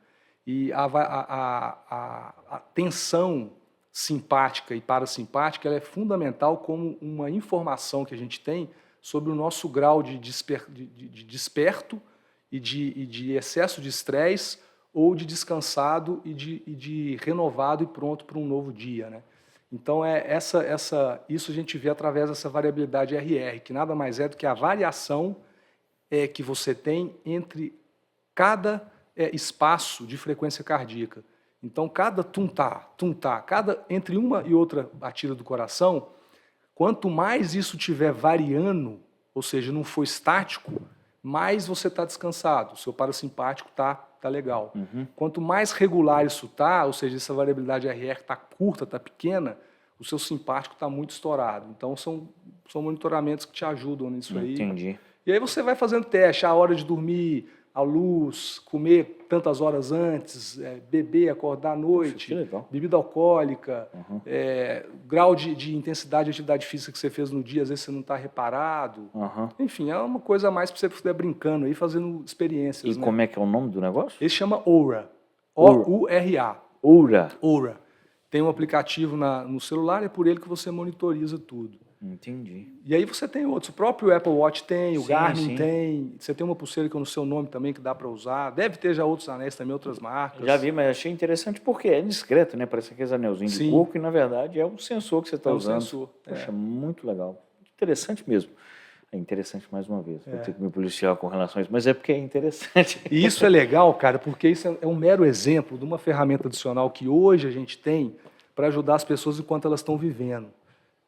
E a tensão simpática e parasimpática ela é fundamental como uma informação que a gente tem sobre o nosso grau de desperto e de excesso de estresse ou de descansado e de renovado e pronto para um novo dia, né? Então, isso a gente vê através dessa variabilidade RR, que nada mais é do que a variação que você tem entre cada espaço de frequência cardíaca. Então, cada tum-tá, entre uma e outra batida do coração, quanto mais isso estiver variando, ou seja, não for estático, mais você está descansado, o seu parasimpático está legal. Quanto mais regular isso está, ou seja, essa variabilidade RR está curta, está pequena, o seu simpático está muito estourado. Então, são monitoramentos que te ajudam nisso aí. Entendi. E aí você vai fazendo teste, a hora de dormir, a luz, comer tantas horas antes, beber, acordar à noite, bebida alcoólica, grau de intensidade de atividade física que você fez no dia, às vezes você não está reparado. Enfim, é uma coisa a mais para você ficar brincando aí, fazendo experiências. E como é que é o nome do negócio? Ele chama Oura. O-U-R-A. Oura. Tem um aplicativo no celular, é por ele que você monitoriza tudo. Entendi. E aí você tem outros, o próprio Apple Watch tem, o Garmin tem, você tem uma pulseira que é no seu nome também que dá para usar, deve ter já outros anéis também, outras marcas. Já vi, mas achei interessante porque é discreto, né? Parece aqueles anelzinhos de coco e na verdade é um sensor que você está usando. Sensor. Poxa, muito legal. Interessante mesmo. É interessante mais uma vez, vou ter que me policiar com relação a isso, mas é porque é interessante. E isso é legal, cara, porque isso é um mero exemplo de uma ferramenta adicional que hoje a gente tem para ajudar as pessoas enquanto elas estão vivendo.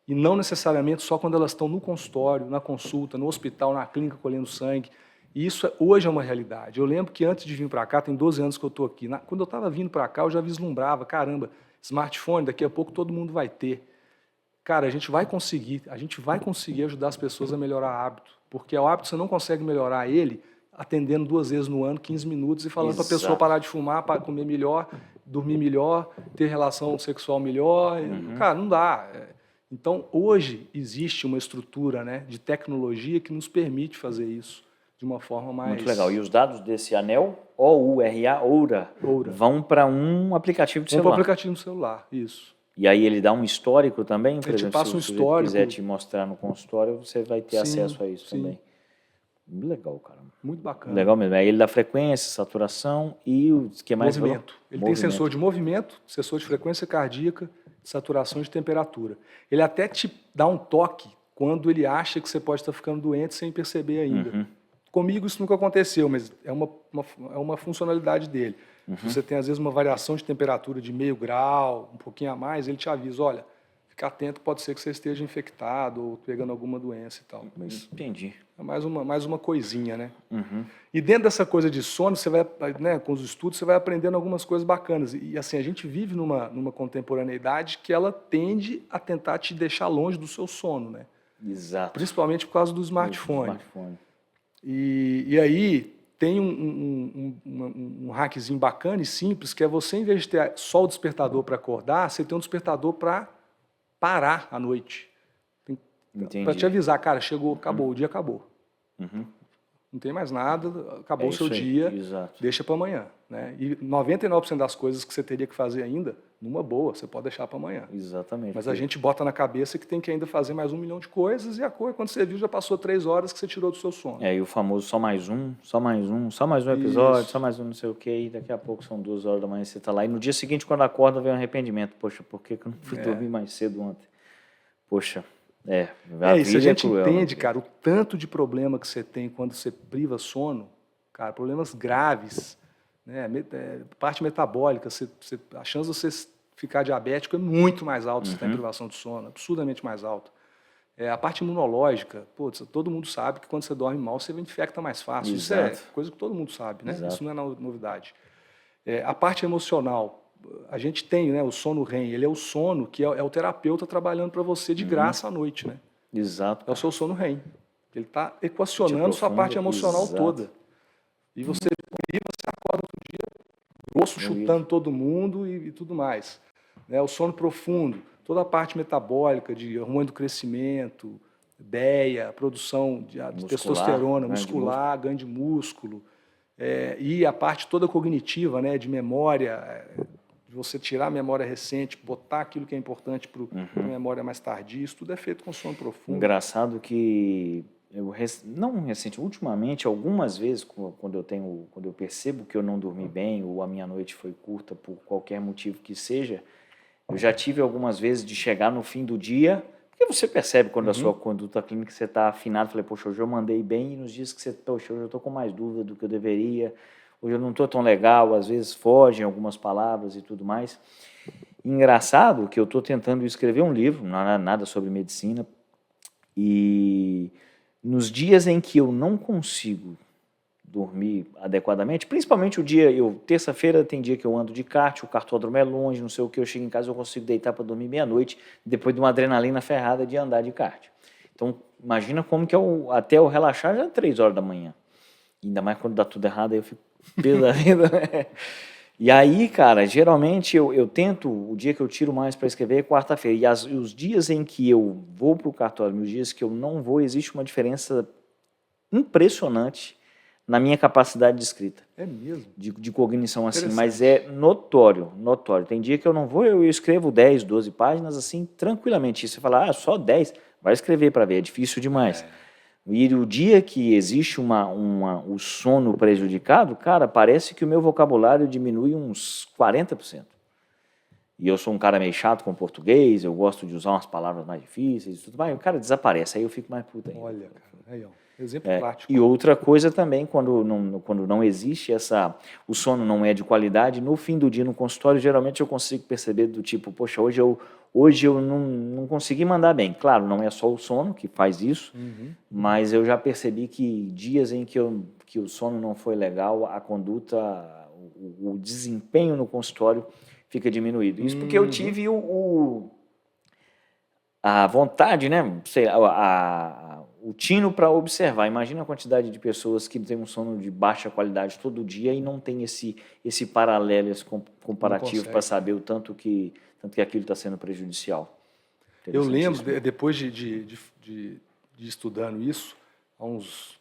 E não necessariamente só quando elas estão no consultório, na consulta, no hospital, na clínica colhendo sangue. E isso hoje é uma realidade. Eu lembro que antes de vir para cá, tem 12 anos que eu estou aqui, quando eu estava vindo para cá eu já vislumbrava, caramba, smartphone daqui a pouco todo mundo vai ter. Cara, a gente vai conseguir ajudar as pessoas a melhorar hábito, porque o hábito você não consegue melhorar ele atendendo 2 vezes no ano, 15 minutos e falando para a pessoa parar de fumar, para comer melhor, dormir melhor, ter relação sexual melhor. Cara, não dá. Então, hoje existe uma estrutura, né, de tecnologia que nos permite fazer isso. de uma forma mais... Muito legal. E os dados desse anel, Oura, vão para um aplicativo de celular. Vão para o aplicativo do celular, isso. E aí ele dá um histórico também? Por exemplo, passa se um o sujeito histórico. quiser te mostrar no consultório, você vai ter acesso a isso também. Legal, cara. Muito bacana. Legal mesmo. Aí ele dá frequência, saturação e o que mais? Movimento. Ele tem sensor de movimento, sensor de frequência cardíaca, de saturação e de temperatura. Ele até te dá um toque quando ele acha que você pode estar ficando doente sem perceber ainda. Comigo isso nunca aconteceu, mas é uma funcionalidade dele. Se você tem, às vezes, uma variação de temperatura de meio grau, um pouquinho a mais, ele te avisa, olha, fica atento, pode ser que você esteja infectado ou pegando alguma doença e tal. Mas entendi. é mais uma coisinha, né? E dentro dessa coisa de sono, você vai, né, com os estudos, você vai aprendendo algumas coisas bacanas. E assim, a gente vive numa contemporaneidade que ela tende a tentar te deixar longe do seu sono, né? Exato. Principalmente por causa do smartphone. E aí tem um hackzinho bacana e simples, que é você, em vez de ter só o despertador para acordar, você tem um despertador para parar à noite. Para te avisar, cara, chegou, acabou, o dia acabou. Não tem mais nada, acabou o seu dia, deixa para amanhã. Né? E 99% das coisas que você teria que fazer ainda, numa boa, você pode deixar para amanhã. Exatamente. Mas a gente bota na cabeça que tem que ainda fazer mais 1 milhão de coisas, e a coisa, quando você viu, já passou 3 horas que você tirou do seu sono. E o famoso só mais um episódio, Isso. só mais um não sei o quê, e daqui a pouco são 2 horas da manhã, você está lá. E no dia seguinte, quando acorda, vem um arrependimento. Poxa, por que eu não fui dormir mais cedo ontem? Poxa, isso a gente entende, cara, o tanto de problema que você tem quando você priva sono, cara, problemas graves, né? Parte metabólica, a chance de você ficar diabético é muito mais alta se tem privação de sono, absurdamente mais alta. A parte imunológica, todo mundo sabe que quando você dorme mal, você infecta mais fácil. Exato. Isso é coisa que todo mundo sabe, né? Exato. Isso não é novidade. A parte emocional, a gente tem, né, o sono REM, ele é o sono que é o terapeuta trabalhando para você de graça à noite, né? Exato. É o seu sono REM. Ele está equacionando sua parte emocional toda. E você acorda outro dia, grosso, chutando todo mundo e tudo mais. O sono profundo, toda a parte metabólica de hormônio do crescimento, DEA, produção de testosterona, muscular, ganho de músculo, e a parte toda cognitiva, né, de memória, de você tirar a memória recente, botar aquilo que é importante para a memória mais tardia, isso tudo é feito com sono profundo. Engraçado que ultimamente, algumas vezes, quando eu percebo que eu não dormi bem ou a minha noite foi curta por qualquer motivo que seja, eu já tive algumas vezes de chegar no fim do dia, porque você percebe quando a sua conduta clínica você está afinado, falei, poxa, hoje eu mandei bem, e nos dias que poxa, hoje eu estou com mais dúvida do que eu deveria, hoje eu não estou tão legal, às vezes fogem algumas palavras e tudo mais. Engraçado que eu estou tentando escrever um livro, não é nada sobre medicina, e nos dias em que eu não consigo dormir adequadamente, principalmente o dia, terça-feira tem dia que eu ando de kart, o cartódromo é longe, não sei o que, eu chego em casa eu consigo deitar para dormir meia-noite, depois de uma adrenalina ferrada de andar de kart. Então, imagina como que até eu relaxar já é 3 horas da manhã. Ainda mais quando dá tudo errado, aí eu fico pé da vida, né? E aí, cara, geralmente eu tento, o dia que eu tiro mais para escrever é quarta-feira, e os dias em que eu vou para o cartódromo, os dias que eu não vou, existe uma diferença impressionante na minha capacidade de escrita. É mesmo? De cognição, assim, mas é notório. Tem dia que eu não vou, eu escrevo 10, 12 páginas, assim, tranquilamente. E você fala, só 10? Vai escrever para ver, é difícil demais. E o dia que existe o sono prejudicado, cara, parece que o meu vocabulário diminui uns 40%. E eu sou um cara meio chato com português, eu gosto de usar umas palavras mais difíceis e tudo mais, o cara desaparece, aí eu fico mais puta ainda. Olha, cara, aí, ó. Exemplo prático. E outra coisa também, quando não existe o sono não é de qualidade, no fim do dia no consultório, geralmente eu consigo perceber do tipo, poxa, hoje eu não consegui mandar bem. Claro, não é só o sono que faz isso, mas eu já percebi que dias em que o sono não foi legal, a conduta, o desempenho no consultório fica diminuído. Isso porque eu tive a vontade, né, o tino para observar. Imagina a quantidade de pessoas que têm um sono de baixa qualidade todo dia e não tem esse paralelo, esse comparativo para saber o tanto que aquilo está sendo prejudicial. Eu lembro, depois de estudando isso, há uns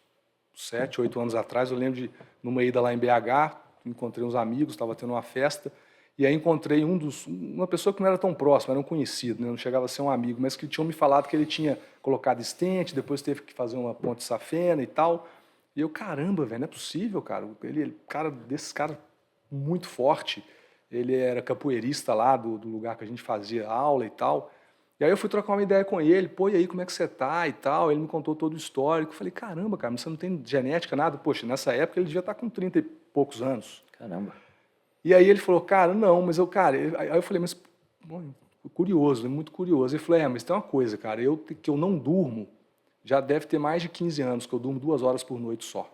7, 8 anos atrás, eu lembro de, numa ida lá em BH, encontrei uns amigos, estava tendo uma festa, e aí encontrei uma pessoa que não era tão próxima, era um conhecido, né? Não chegava a ser um amigo, mas que tinham me falado que ele tinha colocado estente, depois teve que fazer uma ponte safena e tal. E eu, caramba, velho, não é possível, cara. Cara desses caras muito forte, ele era capoeirista lá do lugar que a gente fazia aula e tal. E aí eu fui trocar uma ideia com ele, pô, e aí, como é que você tá e tal? Ele me contou todo o histórico. Eu falei, caramba, cara, você não tem genética, nada? Poxa, nessa época ele devia estar com 30 e poucos anos. Caramba. E aí ele falou, cara, não, mas eu, cara... Aí eu falei, mas, bom, curioso, muito curioso. Ele falou, mas tem uma coisa, cara, que eu não durmo, já deve ter mais de 15 anos, que eu durmo 2 horas por noite só.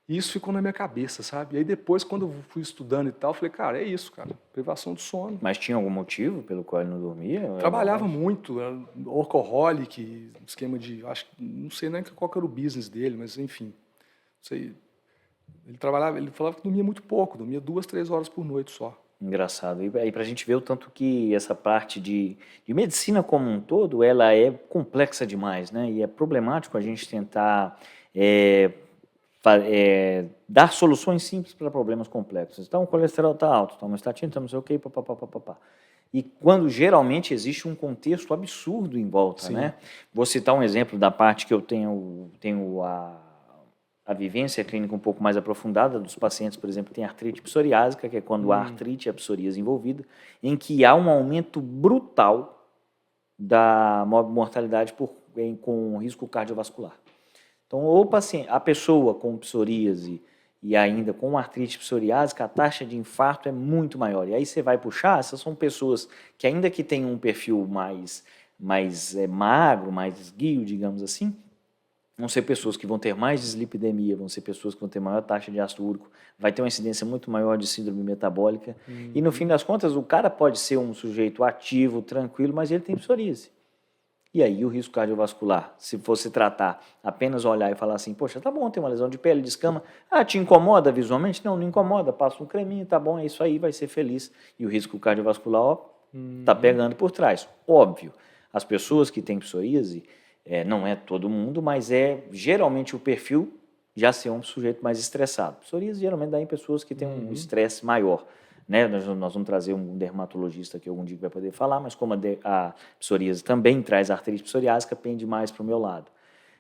E isso ficou na minha cabeça, sabe? E aí depois, quando eu fui estudando e tal, eu falei, cara, é isso, cara, privação do sono. Mas tinha algum motivo pelo qual ele não dormia? Trabalhava muito, era workaholic, esquema de, acho, não sei nem qual que era o business dele, mas enfim, não sei. Ele falava que dormia muito pouco, dormia 2, 3 horas por noite só. Engraçado. E aí para a gente ver o tanto que essa parte de medicina como um todo, ela é complexa demais, né? E é problemático a gente tentar dar soluções simples para problemas complexos. Então, o colesterol está alto, toma estatina, toma não sei o quê, papapá. E quando geralmente existe um contexto absurdo em volta, Sim. né? Vou citar um exemplo da parte que eu tenho a vivência clínica um pouco mais aprofundada dos pacientes, por exemplo, que têm artrite psoriásica, que é quando há artrite e a psoríase envolvida, em que há um aumento brutal da mortalidade com risco cardiovascular. Então, a pessoa com psoríase e ainda com artrite psoriásica, a taxa de infarto é muito maior. E aí você vai puxar, essas são pessoas que ainda que tenham um perfil mais magro, mais esguio, digamos assim, vão ser pessoas que vão ter mais dislipidemia, vão ser pessoas que vão ter maior taxa de ácido úrico, vai ter uma incidência muito maior de síndrome metabólica. E no fim das contas, o cara pode ser um sujeito ativo, tranquilo, mas ele tem psoríase. E aí o risco cardiovascular, se fosse tratar, apenas olhar e falar assim, poxa, tá bom, tem uma lesão de pele, de escama, te incomoda visualmente? Não, não incomoda, passa um creminho, tá bom, é isso aí, vai ser feliz. E o risco cardiovascular, tá pegando por trás. Óbvio, as pessoas que têm psoríase, não é todo mundo, mas é geralmente o perfil já ser um sujeito mais estressado. Psoríase geralmente dá em pessoas que têm um estresse maior. Né? Nós vamos trazer um dermatologista que algum dia vai poder falar, mas como a psoríase também traz artrite psoriásica, pende mais para o meu lado.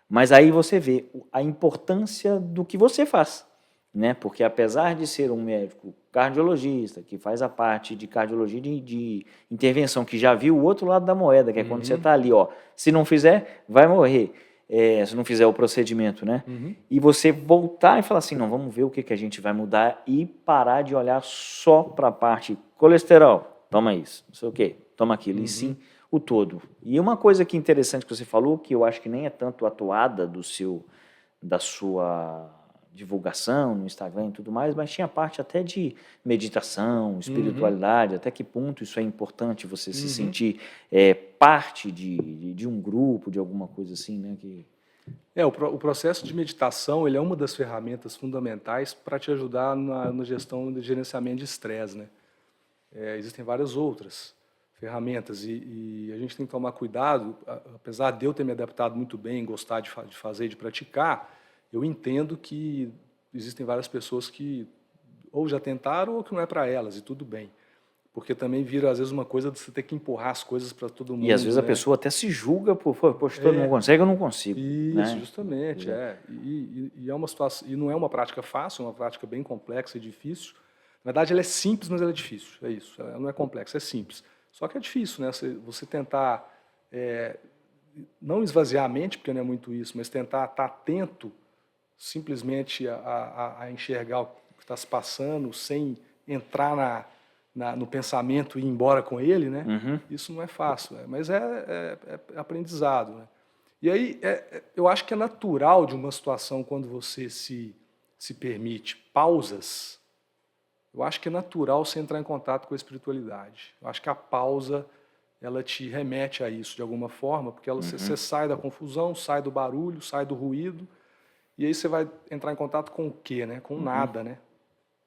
Mas aí você vê a importância do que você faz, né? Porque apesar de ser um médico cardiologista, que faz a parte de cardiologia de intervenção, que já viu o outro lado da moeda, que é quando você está ali, se não fizer, vai morrer. Se não fizer o procedimento, né? E você voltar e falar assim, não, vamos ver o que a gente vai mudar e parar de olhar só para a parte colesterol, toma isso, não sei o quê, toma aquilo, e sim o todo. E uma coisa que interessante que você falou, que eu acho que nem é tanto atuada da sua divulgação no Instagram e tudo mais, mas tinha parte até de meditação, espiritualidade, até que ponto isso é importante você se sentir parte de um grupo, de alguma coisa assim, né? O processo de meditação ele é uma das ferramentas fundamentais para te ajudar na gestão de gerenciamento de estresse, né? Existem várias outras ferramentas e a gente tem que tomar cuidado, apesar de eu ter me adaptado muito bem, gostar de fazer e de praticar, eu entendo que existem várias pessoas que ou já tentaram ou que não é para elas, e tudo bem. Porque também vira, às vezes, uma coisa de você ter que empurrar as coisas para todo mundo. E às vezes a pessoa até se julga poxa, todo mundo consegue, eu não consigo. Isso, né? Justamente. E é uma situação, e não é uma prática fácil, é uma prática bem complexa e difícil. Na verdade, ela é simples, mas ela é difícil. É isso. Ela não é complexa, é simples. Só que é difícil, né? Você tentar, não esvaziar a mente, porque não é muito isso, mas tentar estar atento simplesmente a enxergar o que está se passando, sem entrar no pensamento e ir embora com ele, né? Isso não é fácil, mas é aprendizado, né? E aí, eu acho que é natural de uma situação quando você se permite pausas. Eu acho que é natural você entrar em contato com a espiritualidade. Eu acho que a pausa ela te remete a isso de alguma forma, porque você sai da confusão, sai do barulho, sai do ruído, e aí você vai entrar em contato com o quê, né? Com nada, né?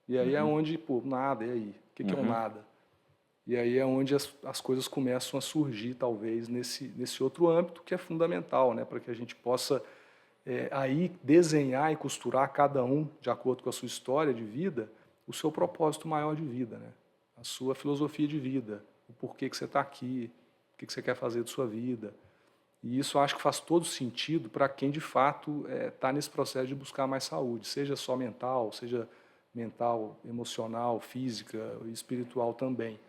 E aí é onde, nada, e aí? O que é o nada? E aí é onde as coisas começam a surgir, talvez, nesse outro âmbito que é fundamental, né? Para que a gente possa aí desenhar e costurar cada um, de acordo com a sua história de vida, o seu propósito maior de vida, né? A sua filosofia de vida, o porquê que você está aqui, o que você quer fazer de sua vida. E isso eu acho que faz todo sentido para quem, de fato, está nesse processo de buscar mais saúde, seja só mental, seja mental, emocional, física e espiritual também.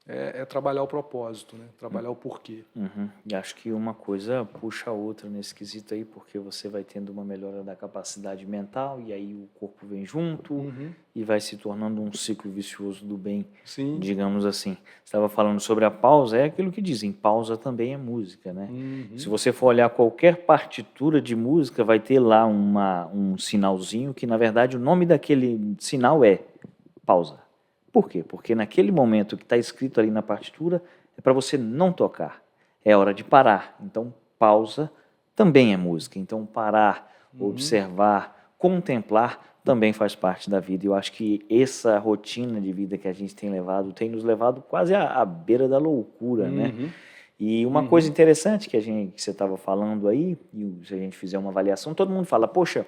É trabalhar o propósito, né? Trabalhar o porquê. Uhum. E acho que uma coisa puxa a outra nesse quesito aí, porque você vai tendo uma melhora da capacidade mental e aí o corpo vem junto e vai se tornando um ciclo vicioso do bem, Sim. digamos assim. Você estava falando sobre a pausa, é aquilo que dizem, pausa também é música, né? Se você for olhar qualquer partitura de música, vai ter lá um sinalzinho que, na verdade, o nome daquele sinal é pausa. Por quê? Porque naquele momento que está escrito ali na partitura é para você não tocar. É hora de parar. Então, pausa também é música. Então, parar, observar, contemplar também faz parte da vida. Eu acho que essa rotina de vida que a gente tem nos levado quase à beira da loucura, né? E uma coisa interessante que você estava falando aí, e se a gente fizer uma avaliação, todo mundo fala, poxa,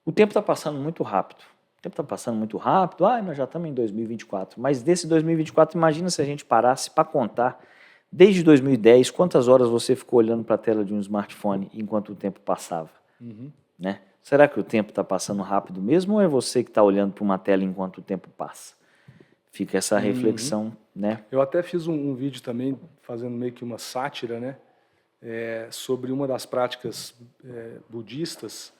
o tempo está passando muito rápido. O tempo está passando muito rápido, nós já estamos em 2024. Mas desse 2024, imagina se a gente parasse para contar, desde 2010, quantas horas você ficou olhando para a tela de um smartphone enquanto o tempo passava? Né? Será que o tempo está passando rápido mesmo ou é você que está olhando para uma tela enquanto o tempo passa? Fica essa reflexão, né? Eu até fiz um vídeo também, fazendo meio que uma sátira, né? Sobre uma das práticas budistas.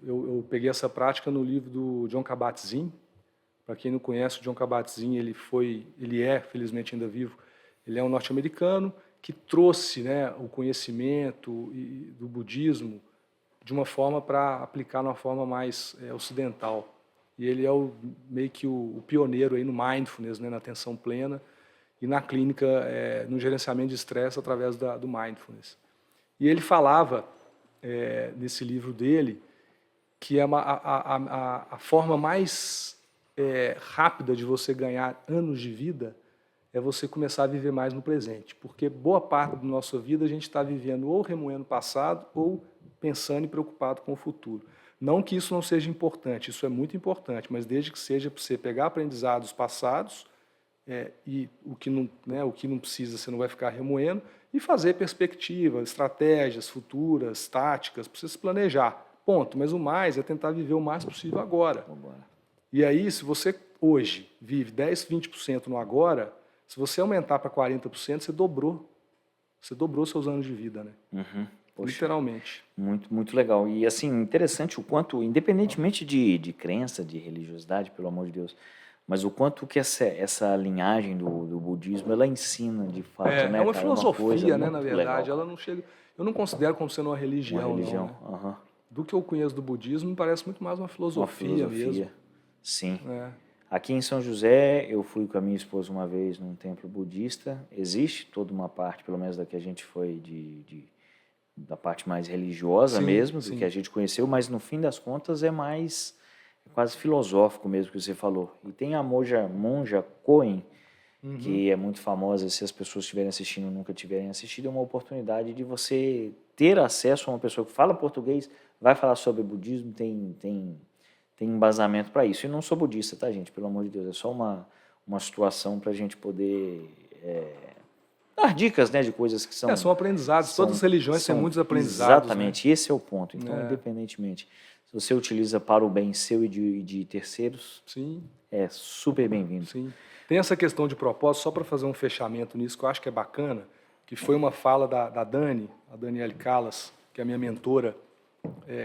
Eu peguei essa prática no livro do Jon Kabat-Zinn. Para quem não conhece, o Jon Kabat-Zinn, ele é, felizmente ainda vivo, ele é um norte-americano que trouxe, né, o conhecimento do budismo de uma forma para aplicar de uma forma mais ocidental. E ele é meio que o pioneiro aí no mindfulness, né, na atenção plena e na clínica, no gerenciamento de estresse através do mindfulness. E ele falava, nesse livro dele, que é a forma mais rápida de você ganhar anos de vida é você começar a viver mais no presente. Porque boa parte da nossa vida a gente está vivendo ou remoendo o passado ou pensando e preocupado com o futuro. Não que isso não seja importante, isso é muito importante, mas desde que seja para você pegar aprendizados passados e o que não precisa você não vai ficar remoendo e fazer perspectivas, estratégias futuras, táticas, para você se planejar. Ponto. Mas o mais é tentar viver o mais possível agora. E aí, se você hoje vive 10, 20% no agora, se você aumentar para 40%, você dobrou. Você dobrou seus anos de vida, né? Poxa, literalmente. Muito, muito legal. E assim, interessante o quanto, independentemente de crença, de religiosidade, pelo amor de Deus, mas o quanto que essa linhagem do budismo, ela ensina de fato, né, É uma cara? filosofia, né, na muito verdade. legal. Ela não chega... Eu não considero como sendo uma religião, Uma religião. não, né? Do que eu conheço do budismo, me parece muito mais uma filosofia mesmo. Sim. Aqui em São José, eu fui com a minha esposa uma vez num templo budista. Existe toda uma parte, pelo menos da que a gente foi, da parte mais religiosa mesmo, do que a gente conheceu, mas no fim das contas é mais quase filosófico mesmo que você falou. E tem a monja Coen, que é muito famosa, se as pessoas estiverem assistindo ou nunca tiverem assistido, é uma oportunidade de você ter acesso a uma pessoa que fala português, vai falar sobre budismo, tem embasamento para isso. E não sou budista, tá, gente? Pelo amor de Deus, é só uma situação para a gente poder dar dicas, né, de coisas que são... são aprendizados. Todas as religiões têm muitos aprendizados. Exatamente, né? Esse é o ponto. Então, independentemente, se você utiliza para o bem seu e de terceiros, é super bem-vindo. Sim. Tem essa questão de propósito, só para fazer um fechamento nisso, que eu acho que é bacana, que foi uma fala da Dani, a Daniele Callas, que é a minha mentora,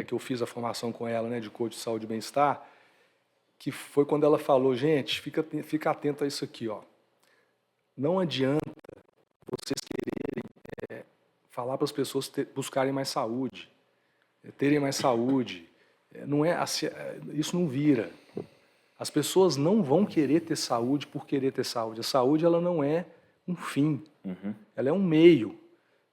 que eu fiz a formação com ela, né, de coach de saúde e bem-estar, que foi quando ela falou, gente, fica atento a isso aqui, ó. Não adianta vocês quererem falar para as pessoas buscarem mais saúde, terem mais saúde. Não é assim, isso não vira. As pessoas não vão querer ter saúde por querer ter saúde. A saúde, ela não é um fim, ela é um meio.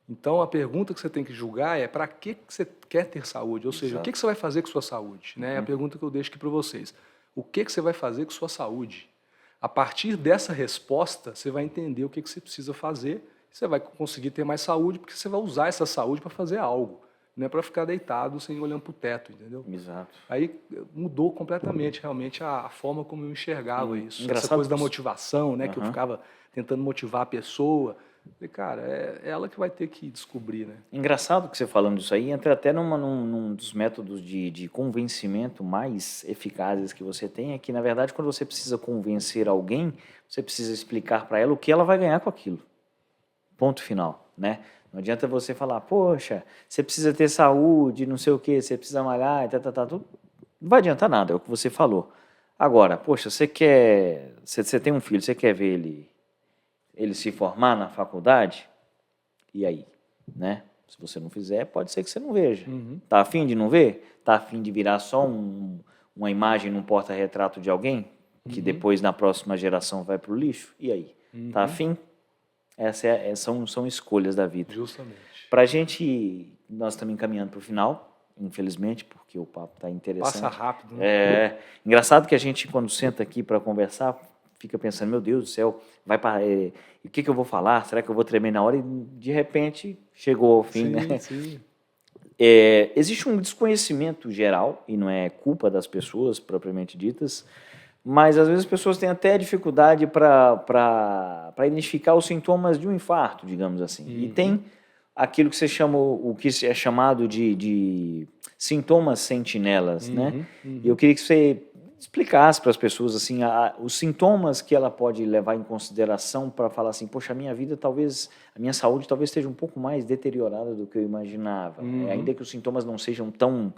Então, a pergunta que você tem que julgar é para que você quer ter saúde? Ou seja, o que você vai fazer com sua saúde? Né? É a pergunta que eu deixo aqui para vocês. O que você vai fazer com sua saúde? A partir dessa resposta, você vai entender o que você precisa fazer. Você vai conseguir ter mais saúde, porque você vai usar essa saúde para fazer algo. não é para ficar deitado sem olhando para o teto, entendeu? Exato. Aí mudou completamente, realmente, a forma como eu enxergava isso. Engraçado Essa coisa da que- motivação, né? Que eu Aham. ficava tentando motivar a pessoa. Falei, cara, é ela que vai ter que descobrir, né? Engraçado que você falando disso aí, entra até num dos métodos de convencimento mais eficazes que você tem, é que, na verdade, quando você precisa convencer alguém, você precisa explicar para ela o que ela vai ganhar com aquilo. Ponto final, né? Não adianta você falar, poxa, você precisa ter saúde, não sei o quê, você precisa malhar, tudo. Não vai adiantar nada, é o que você falou. Agora, poxa, você tem um filho, você quer ver ele se formar na faculdade? E aí, né? Se você não fizer, pode ser que você não veja. Tá afim de não ver? Tá afim de virar só uma imagem num porta-retrato de alguém que depois na próxima geração vai pro lixo? E aí? Tá afim? São escolhas da vida. Justamente. Pra gente, nós estamos encaminhando para o final, infelizmente, porque o papo tá interessante. Passa rápido, né? Engraçado que a gente, quando senta aqui para conversar, fica pensando, meu Deus do céu, o que eu vou falar? Será que eu vou tremer na hora? E, de repente, chegou ao fim, né? Sim. Existe um desconhecimento geral, e não é culpa das pessoas, propriamente ditas, mas às vezes as pessoas têm até dificuldade para identificar os sintomas de um infarto, digamos assim. E tem aquilo que você chama, o que é chamado de sintomas sentinelas, né? E eu queria que você explicasse para as pessoas assim os sintomas que ela pode levar em consideração para falar assim, poxa, a minha saúde talvez esteja um pouco mais deteriorada do que eu imaginava, ainda que os sintomas não sejam tão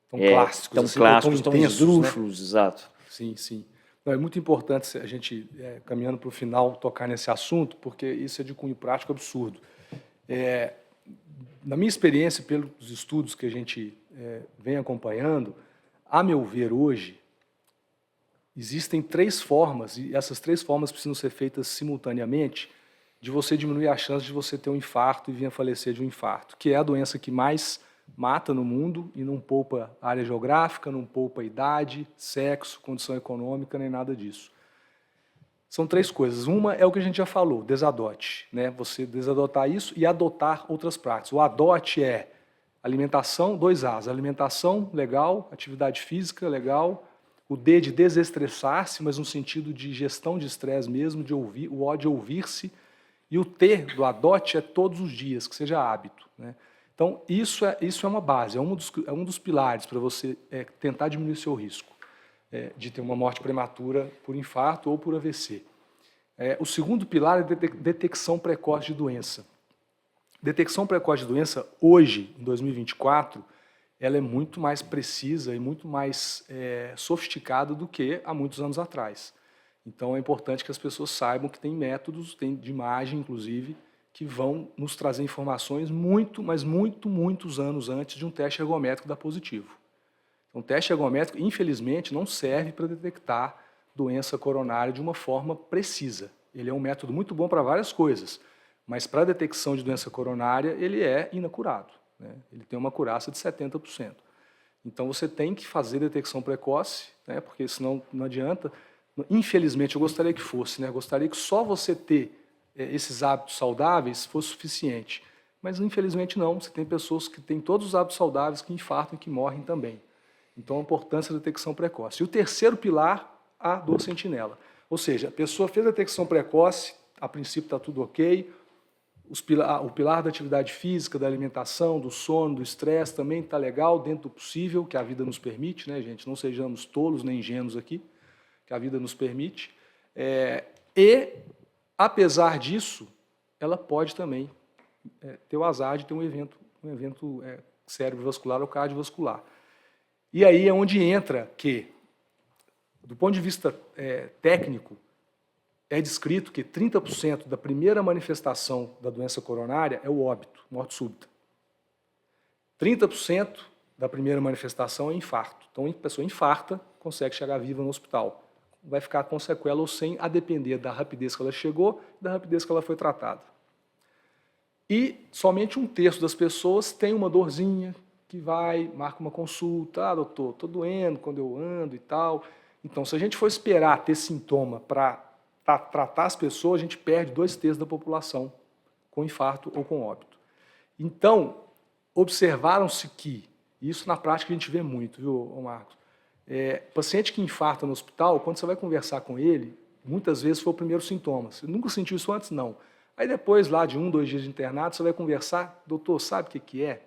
clássicos, tão assim, clássicos, tão tão intensos, esdrúxulos, exato. Sim. Não, é muito importante a gente, caminhando para o final, tocar nesse assunto, porque isso é de cunho prático absurdo. Na minha experiência, pelos estudos que a gente vem acompanhando, a meu ver hoje, existem 3 formas, e essas 3 formas precisam ser feitas simultaneamente, de você diminuir a chance de você ter um infarto e vir a falecer de um infarto, que é a doença que mais mata no mundo e não poupa área geográfica, não poupa idade, sexo, condição econômica, nem nada disso. São 3 coisas. Uma é o que a gente já falou, desadote, né? Você desadotar isso e adotar outras práticas. O adote é alimentação, 2 As, alimentação, legal, atividade física, legal, o D de desestressar-se, mas no sentido de gestão de estresse mesmo, de ouvir, o O de ouvir-se, e o T do adote é todos os dias, que seja hábito, né? Então, isso é uma base, é um dos pilares para você tentar diminuir o seu risco de ter uma morte prematura por infarto ou por AVC. O segundo pilar é detecção precoce de doença. Detecção precoce de doença, hoje, em 2024, ela é muito mais precisa e muito mais sofisticada do que há muitos anos atrás. Então, é importante que as pessoas saibam que tem métodos, tem de imagem, inclusive, que vão nos trazer informações muitos anos antes de um teste ergométrico dar positivo. Então, o teste ergométrico, infelizmente, não serve para detectar doença coronária de uma forma precisa. Ele é um método muito bom para várias coisas, mas para a detecção de doença coronária, ele é inacurado, né? Ele tem uma acurácia de 70%. Então, você tem que fazer detecção precoce, né? Porque senão não adianta. Infelizmente, eu gostaria que fosse, né? Eu gostaria que só você ter esses hábitos saudáveis fosse suficiente. Mas, infelizmente, não. Você tem pessoas que têm todos os hábitos saudáveis que infartam e que morrem também. Então, a importância da detecção precoce. E o terceiro pilar, a dor sentinela. Ou seja, a pessoa fez a detecção precoce, a princípio está tudo ok, o pilar da atividade física, da alimentação, do sono, do estresse também está legal, dentro do possível, que a vida nos permite, né, gente? Não sejamos tolos nem ingênuos aqui, que a vida nos permite. E, apesar disso, ela pode também ter o azar de ter um evento cerebrovascular ou cardiovascular. E aí é onde entra que, do ponto de vista técnico, é descrito que 30% da primeira manifestação da doença coronária é o óbito, morte súbita. 30% da primeira manifestação é infarto. Então, a pessoa infarta, consegue chegar viva no hospital. Vai ficar com sequela ou sem, a depender da rapidez que ela chegou e da rapidez que ela foi tratada. E somente 1/3 das pessoas tem uma dorzinha, que vai, marca uma consulta, doutor, estou doendo quando eu ando e tal. Então, se a gente for esperar ter sintoma para tratar as pessoas, a gente perde 2/3 da população com infarto ou com óbito. Então, observaram-se que, isso na prática a gente vê muito, viu, Marcos? Paciente que infarta no hospital, quando você vai conversar com ele, muitas vezes foi o primeiro sintoma. Você nunca sentiu isso antes? Não. Aí depois, lá de 1, 2 dias de internado, você vai conversar, doutor, sabe o que é?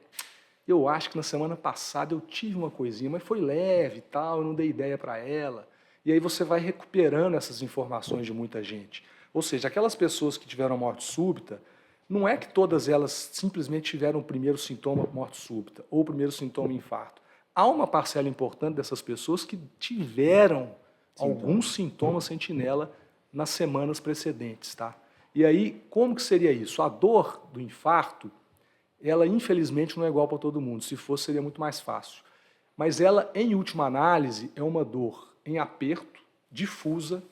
Eu acho que na semana passada eu tive uma coisinha, mas foi leve e tal, eu não dei ideia para ela. E aí você vai recuperando essas informações de muita gente. Ou seja, aquelas pessoas que tiveram morte súbita, não é que todas elas simplesmente tiveram o primeiro sintoma morte súbita ou o primeiro sintoma infarto. Há uma parcela importante dessas pessoas que tiveram alguns sintomas sentinela nas semanas precedentes, tá? E aí, como que seria isso? A dor do infarto, ela infelizmente não é igual para todo mundo. Se fosse, seria muito mais fácil. Mas ela, em última análise, é uma dor em aperto, difusa,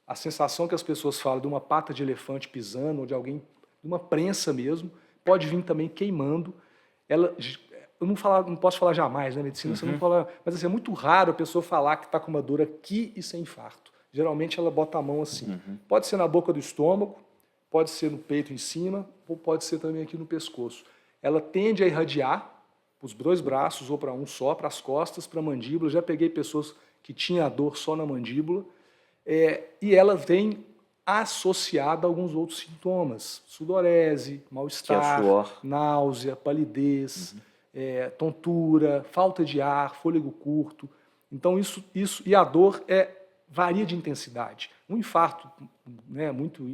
a sensação que as pessoas falam de uma pata de elefante pisando, ou de alguém, de uma prensa mesmo, pode vir também queimando. Ela, eu não posso falar jamais, né, medicina, você não fala, mas assim, é muito raro a pessoa falar que está com uma dor aqui e sem infarto. Geralmente ela bota a mão assim. Pode ser na boca do estômago, pode ser no peito em cima, ou pode ser também aqui no pescoço. Ela tende a irradiar para os 2 braços ou para um só, para as costas, para a mandíbula. Já peguei pessoas que tinham a dor só na mandíbula. E ela vem associada a alguns outros sintomas. Sudorese, mal-estar, náusea, palidez, tontura, falta de ar, fôlego curto. Então isso e a dor varia de intensidade. Um infarto, né, muito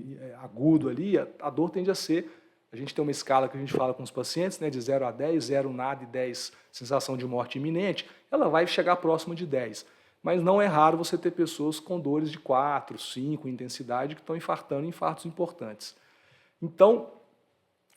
agudo ali, a dor tende a ser, a gente tem uma escala que a gente fala com os pacientes, né, de 0 a 10, 0 nada e 10 sensação de morte iminente, ela vai chegar próxima de 10. Mas não é raro você ter pessoas com dores de 4, 5 intensidade que estão infartando em infartos importantes. Então,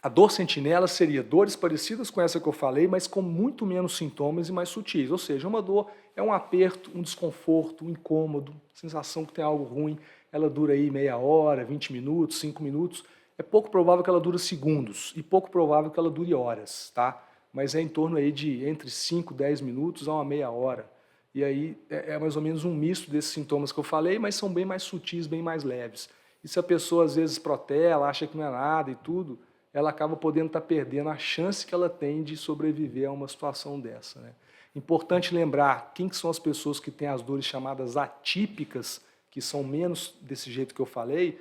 a dor sentinela seria dores parecidas com essa que eu falei, mas com muito menos sintomas e mais sutis. Ou seja, uma dor é um aperto, um desconforto, um incômodo, sensação que tem algo ruim. Ela dura aí meia hora, 20 minutos, 5 minutos. É pouco provável que ela dure segundos e pouco provável que ela dure horas, tá? Mas é em torno aí de entre 5, 10 minutos a uma meia hora. E aí é mais ou menos um misto desses sintomas que eu falei, mas são bem mais sutis, bem mais leves. E se a pessoa às vezes protela, acha que não é nada e tudo, ela acaba podendo estar perdendo a chance que ela tem de sobreviver a uma situação dessa, né? Importante lembrar quem que são as pessoas que têm as dores chamadas atípicas, que são menos desse jeito que eu falei,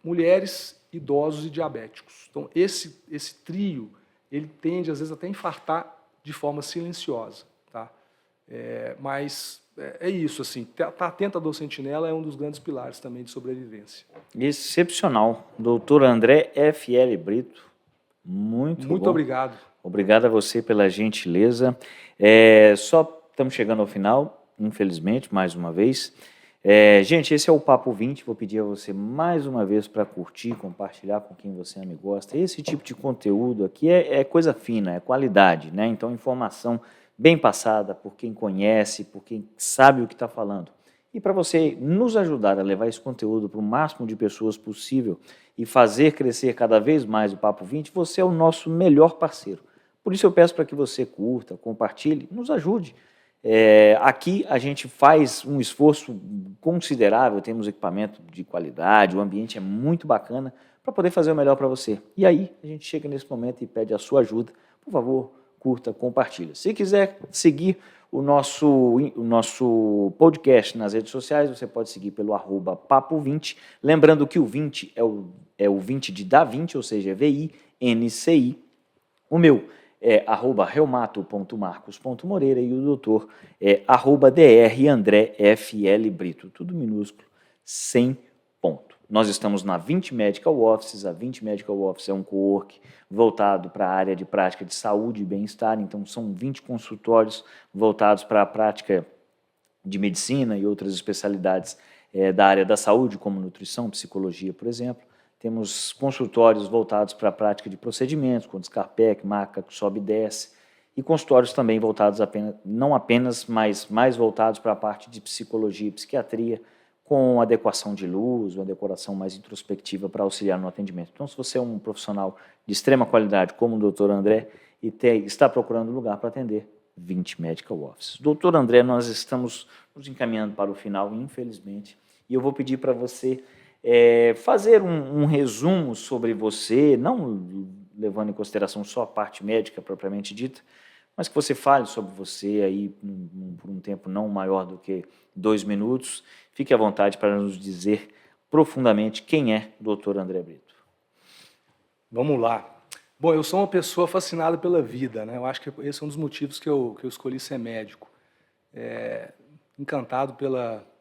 mulheres, idosos e diabéticos. Então, esse trio, ele tende, às vezes, até a infartar de forma silenciosa, tá? Mas é isso, assim, estar atento à dor sentinela é um dos grandes pilares também de sobrevivência. Excepcional. Doutor André F.L. Brito, muito bom. Obrigado. Obrigado a você pela gentileza. Só estamos chegando ao final, infelizmente, mais uma vez. Gente, esse é o Papo 20. Vou pedir a você mais uma vez para curtir, compartilhar com quem você ama e gosta. Esse tipo de conteúdo aqui é coisa fina, é qualidade, né? Então, informação bem passada por quem conhece, por quem sabe o que está falando. E para você nos ajudar a levar esse conteúdo para o máximo de pessoas possível e fazer crescer cada vez mais o Papo 20, você é o nosso melhor parceiro. Por isso eu peço para que você curta, compartilhe, nos ajude. Aqui a gente faz um esforço considerável, temos equipamento de qualidade, o ambiente é muito bacana para poder fazer o melhor para você. E aí a gente chega nesse momento e pede a sua ajuda. Por favor, curta, compartilha. Se quiser seguir o nosso podcast nas redes sociais, você pode seguir pelo @papo20. Lembrando que o 20 é o 20 de Da Vinci, ou seja, VINCI. O meu é @reumato.marcos.moreira e o doutor é @drandreflbrito, tudo minúsculo, sem ponto. Nós estamos na 20 Medical Offices. A 20 Medical Office é um cowork voltado para a área de prática de saúde e bem-estar, então são 20 consultórios voltados para a prática de medicina e outras especialidades da área da saúde, como nutrição, psicologia, por exemplo. Temos consultórios voltados para a prática de procedimentos, como Scarpec, maca, sobe e desce, e consultórios também voltados não apenas, mas mais voltados para a parte de psicologia e psiquiatria, com adequação de luz, uma decoração mais introspectiva para auxiliar no atendimento. Então, se você é um profissional de extrema qualidade, como o Dr. André, e está procurando lugar para atender, 20 Medical Offices. Dr. André, nós estamos nos encaminhando para o final, infelizmente, e eu vou pedir para você fazer um resumo sobre você, não levando em consideração só a parte médica propriamente dita, mas que você fale sobre você aí por um tempo não maior do que 2 minutos. Fique à vontade para nos dizer profundamente quem é o Dr. André Brito. Vamos lá. Bom, eu sou uma pessoa fascinada pela vida, né? Eu acho que esse é um dos motivos que eu escolhi ser médico. Encantado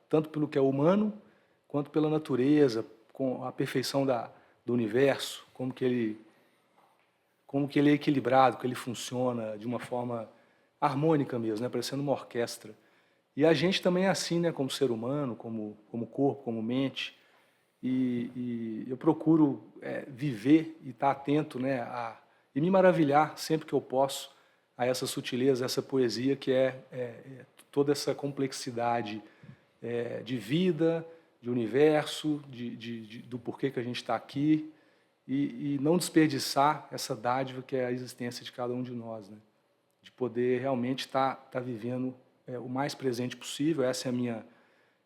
tanto pelo que é humano, quanto pela natureza, com a perfeição do universo, como que ele é equilibrado, que ele funciona de uma forma harmônica mesmo, né? Parecendo uma orquestra. E a gente também é assim, né? Como ser humano, como corpo, como mente. E eu procuro viver e estar atento, né, e me maravilhar sempre que eu posso a essa sutileza, essa poesia que toda essa complexidade de vida, de universo, do porquê que a gente está aqui e não desperdiçar essa dádiva que é a existência de cada um de nós, né, de poder realmente estar vivendo o mais presente possível. Essa é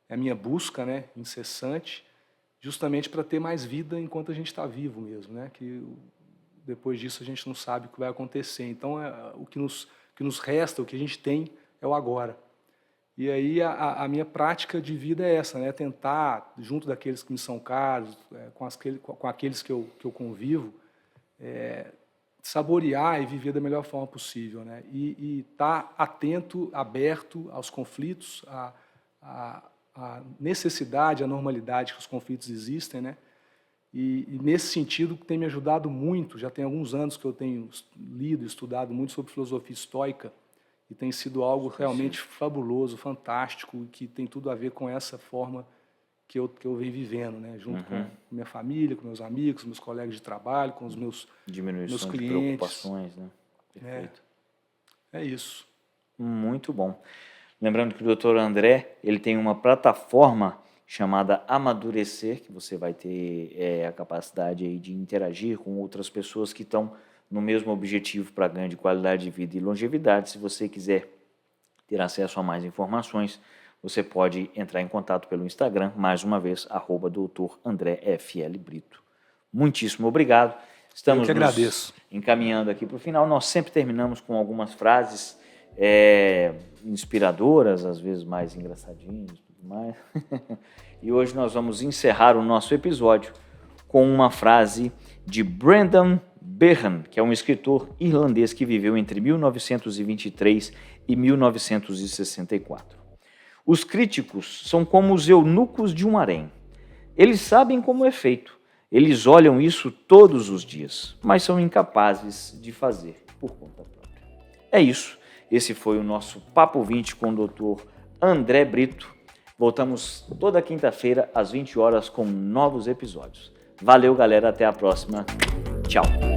a minha busca, né, incessante, justamente para ter mais vida enquanto a gente está vivo mesmo, né? Que depois disso a gente não sabe o que vai acontecer. Então, o que nos resta, o que a gente tem, é o agora. E aí a minha prática de vida é essa, né? Tentar, junto daqueles que me são caros, com aqueles que eu convivo, saborear e viver da melhor forma possível, né? E estar atento, aberto aos conflitos, a necessidade, a normalidade que os conflitos existem, né? E nesse sentido tem me ajudado muito. Já tem alguns anos que eu tenho lido, estudado muito sobre filosofia estoica e tem sido algo realmente fabuloso, fantástico, que tem tudo a ver com essa forma que eu venho vivendo, né? Junto com minha família, com meus amigos, meus colegas de trabalho, com os meus clientes. De preocupações, né? Perfeito. É isso. Muito bom. Lembrando que o Dr. André, ele tem uma plataforma chamada Amadurecer, que você vai ter a capacidade aí de interagir com outras pessoas que estão no mesmo objetivo para ganho de qualidade de vida e longevidade. Se você quiser ter acesso a mais informações, você pode entrar em contato pelo Instagram, mais uma vez, @Dr. André FL Brito. Muitíssimo obrigado. Estamos Eu que agradeço. Encaminhando aqui para o final. Nós sempre terminamos com algumas frases inspiradoras, às vezes mais engraçadinhas e tudo mais. E hoje nós vamos encerrar o nosso episódio com uma frase de Brendan Behan, que é um escritor irlandês que viveu entre 1923 e 1964. Os críticos são como os eunucos de um harém. Eles sabem como é feito, eles olham isso todos os dias, mas são incapazes de fazer por conta própria. É isso. Esse foi o nosso Papo 20 com o Dr. André Brito. Voltamos toda quinta-feira às 20 horas com novos episódios. Valeu, galera. Até a próxima. Tchau.